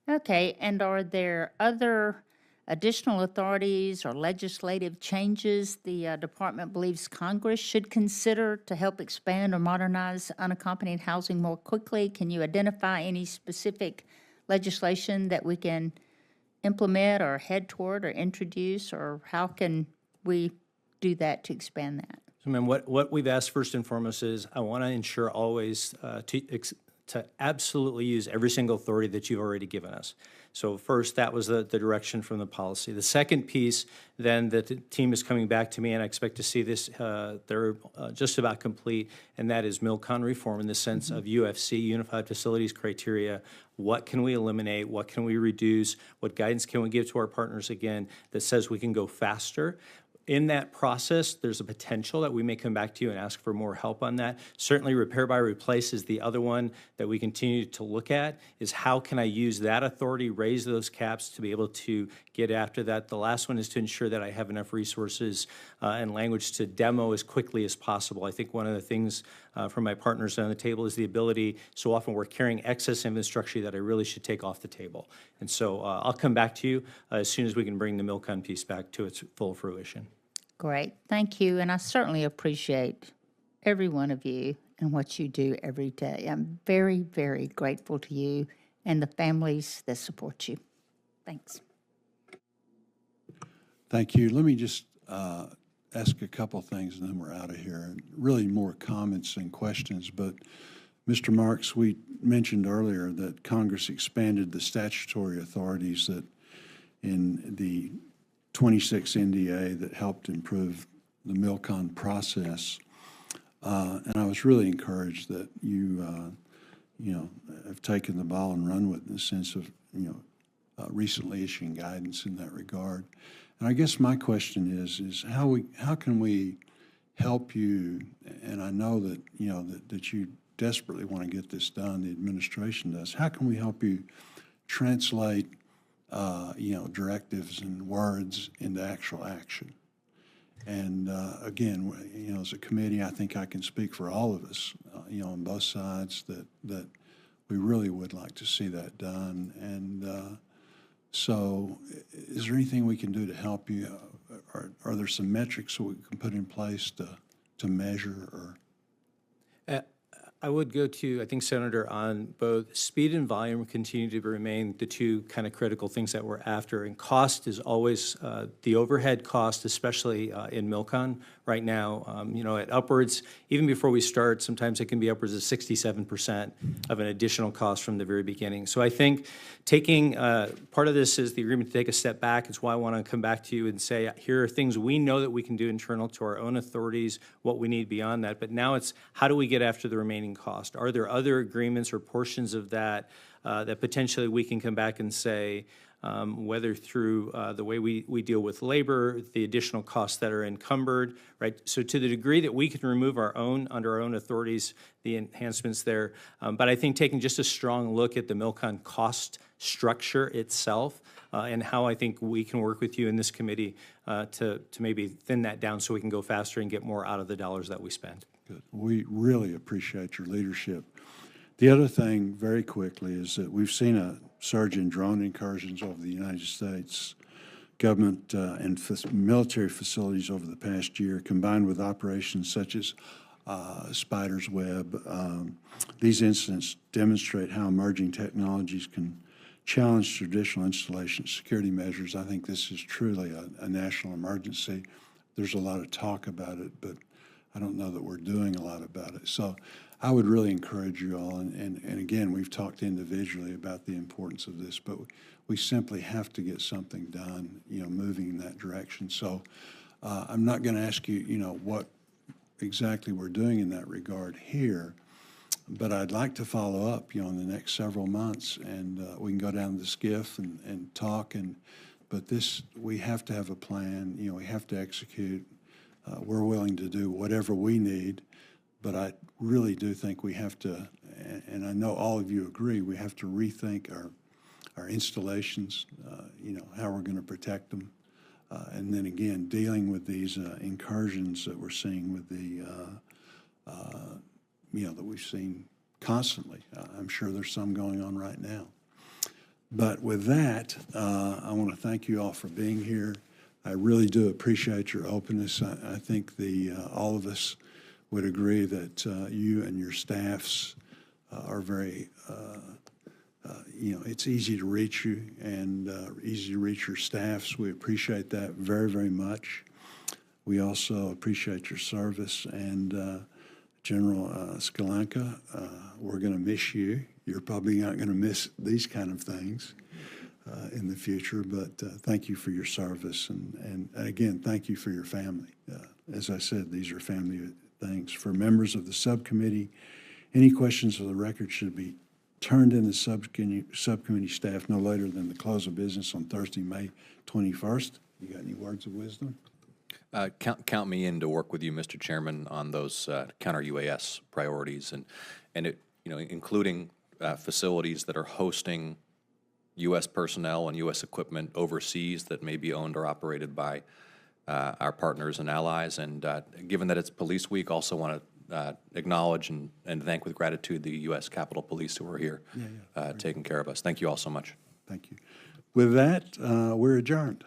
Speaker 13: Okay, and are there other additional authorities or legislative changes the department believes Congress should consider to help expand or modernize unaccompanied housing more quickly? Can you identify any specific legislation that we can implement or head toward or introduce, or how can we do that to expand that?
Speaker 3: So, ma'am, what we've asked first and foremost is I want to ensure always to absolutely use every single authority that you've already given us. So first, that was the direction from the policy. The second piece, then, that the team is coming back to me, and I expect to see this, they're just about complete, and that is MILCON reform in the sense of UFC, Unified Facilities Criteria. What can we eliminate? What can we reduce? What guidance can we give to our partners, again, that says we can go faster? In that process, there's a potential that we may come back to you and ask for more help on that. Certainly, repair by replace is the other one that we continue to look at, is how can I use that authority, raise those caps to be able to get after that. The last one is to ensure that I have enough resources and language to demo as quickly as possible. I think one of the things from my partners on the table is the ability, so often we're carrying excess infrastructure that I really should take off the table. And so I'll come back to you as soon as we can bring the MILCON piece back to its full fruition.
Speaker 13: Great, thank you, and I certainly appreciate every one of you and what you do every day. I'm very, very grateful to you and the families that support you. Thanks.
Speaker 1: Thank you. Let me just ask a couple things, and then we're out of here. Really more comments than questions, but Mr. Marks, we mentioned earlier that Congress expanded the statutory authorities that in the 26 NDA that helped improve the MILCON process. And I was really encouraged that you, have taken the ball and run with it in the sense of, recently issuing guidance in that regard. And I guess my question is how can we help you? And I know that, that you desperately want to get this done, the administration does. How can we help you translate directives and words into actual action? And again, as a committee, I think I can speak for all of us, on both sides that we really would like to see that done. And so is there anything we can do to help you? Are there some metrics that we can put in place to measure or?
Speaker 3: I would go to, I think, Senator, on both speed and volume continue to remain the two kind of critical things that we're after. And cost is always the overhead cost, especially in MILCON right now, at upwards, even before we start, sometimes it can be upwards of 67% of an additional cost from the very beginning. So I think taking, part of this is the agreement to take a step back. It's why I want to come back to you and say, here are things we know that we can do internal to our own authorities, what we need beyond that. But now it's how do we get after the remaining cost? Are there other agreements or portions of that that potentially we can come back and say, whether through the way we deal with labor, the additional costs that are encumbered, right? So to the degree that we can remove under our own authorities, the enhancements there. But I think taking just a strong look at the MILCON cost structure itself and how I think we can work with you in this committee to maybe thin that down so we can go faster and get more out of the dollars that we spend.
Speaker 1: Good. We really appreciate your leadership. The other thing, very quickly, is that we've seen a surge in drone incursions over the United States government and military facilities over the past year, combined with operations such as Spider's Web. These incidents demonstrate how emerging technologies can challenge traditional installation security measures. I think this is truly a national emergency. There's a lot of talk about it, but I don't know that we're doing a lot about it. So I would really encourage you all, and again, we've talked individually about the importance of this, but we simply have to get something done, moving in that direction. So I'm not going to ask you, what exactly we're doing in that regard here, but I'd like to follow up, in the next several months, and we can go down to the SCIF and talk, but we have to have a plan, we have to execute. We're willing to do whatever we need, but I really do think we have to, and I know all of you agree, we have to rethink our installations, how we're going to protect them. And then again, dealing with these incursions that we're seeing with that we've seen constantly. I'm sure there's some going on right now. But with that, I want to thank you all for being here. I really do appreciate your openness. I think all of us would agree that you and your staffs are very, it's easy to reach you and easy to reach your staffs. We appreciate that very, very much. We also appreciate your service. And General Sklenka, we're going to miss you. You're probably not going to miss these kind of things in the future, but thank you for your service. And again, thank you for your family. As I said, these are family things. For members of the subcommittee, any questions for the record should be turned in the subcommittee staff no later than the close of business on Thursday, May 21st. You got any words of wisdom?
Speaker 2: Count me in to work with you, Mr. Chairman, on those counter-UAS priorities, and it, including facilities that are hosting U.S. personnel and U.S. equipment overseas that may be owned or operated by our partners and allies. And given that it's Police Week, also want to acknowledge and thank with gratitude the U.S. Capitol Police who are here taking care of us. Thank you all so much.
Speaker 1: Thank you. With that, we're adjourned.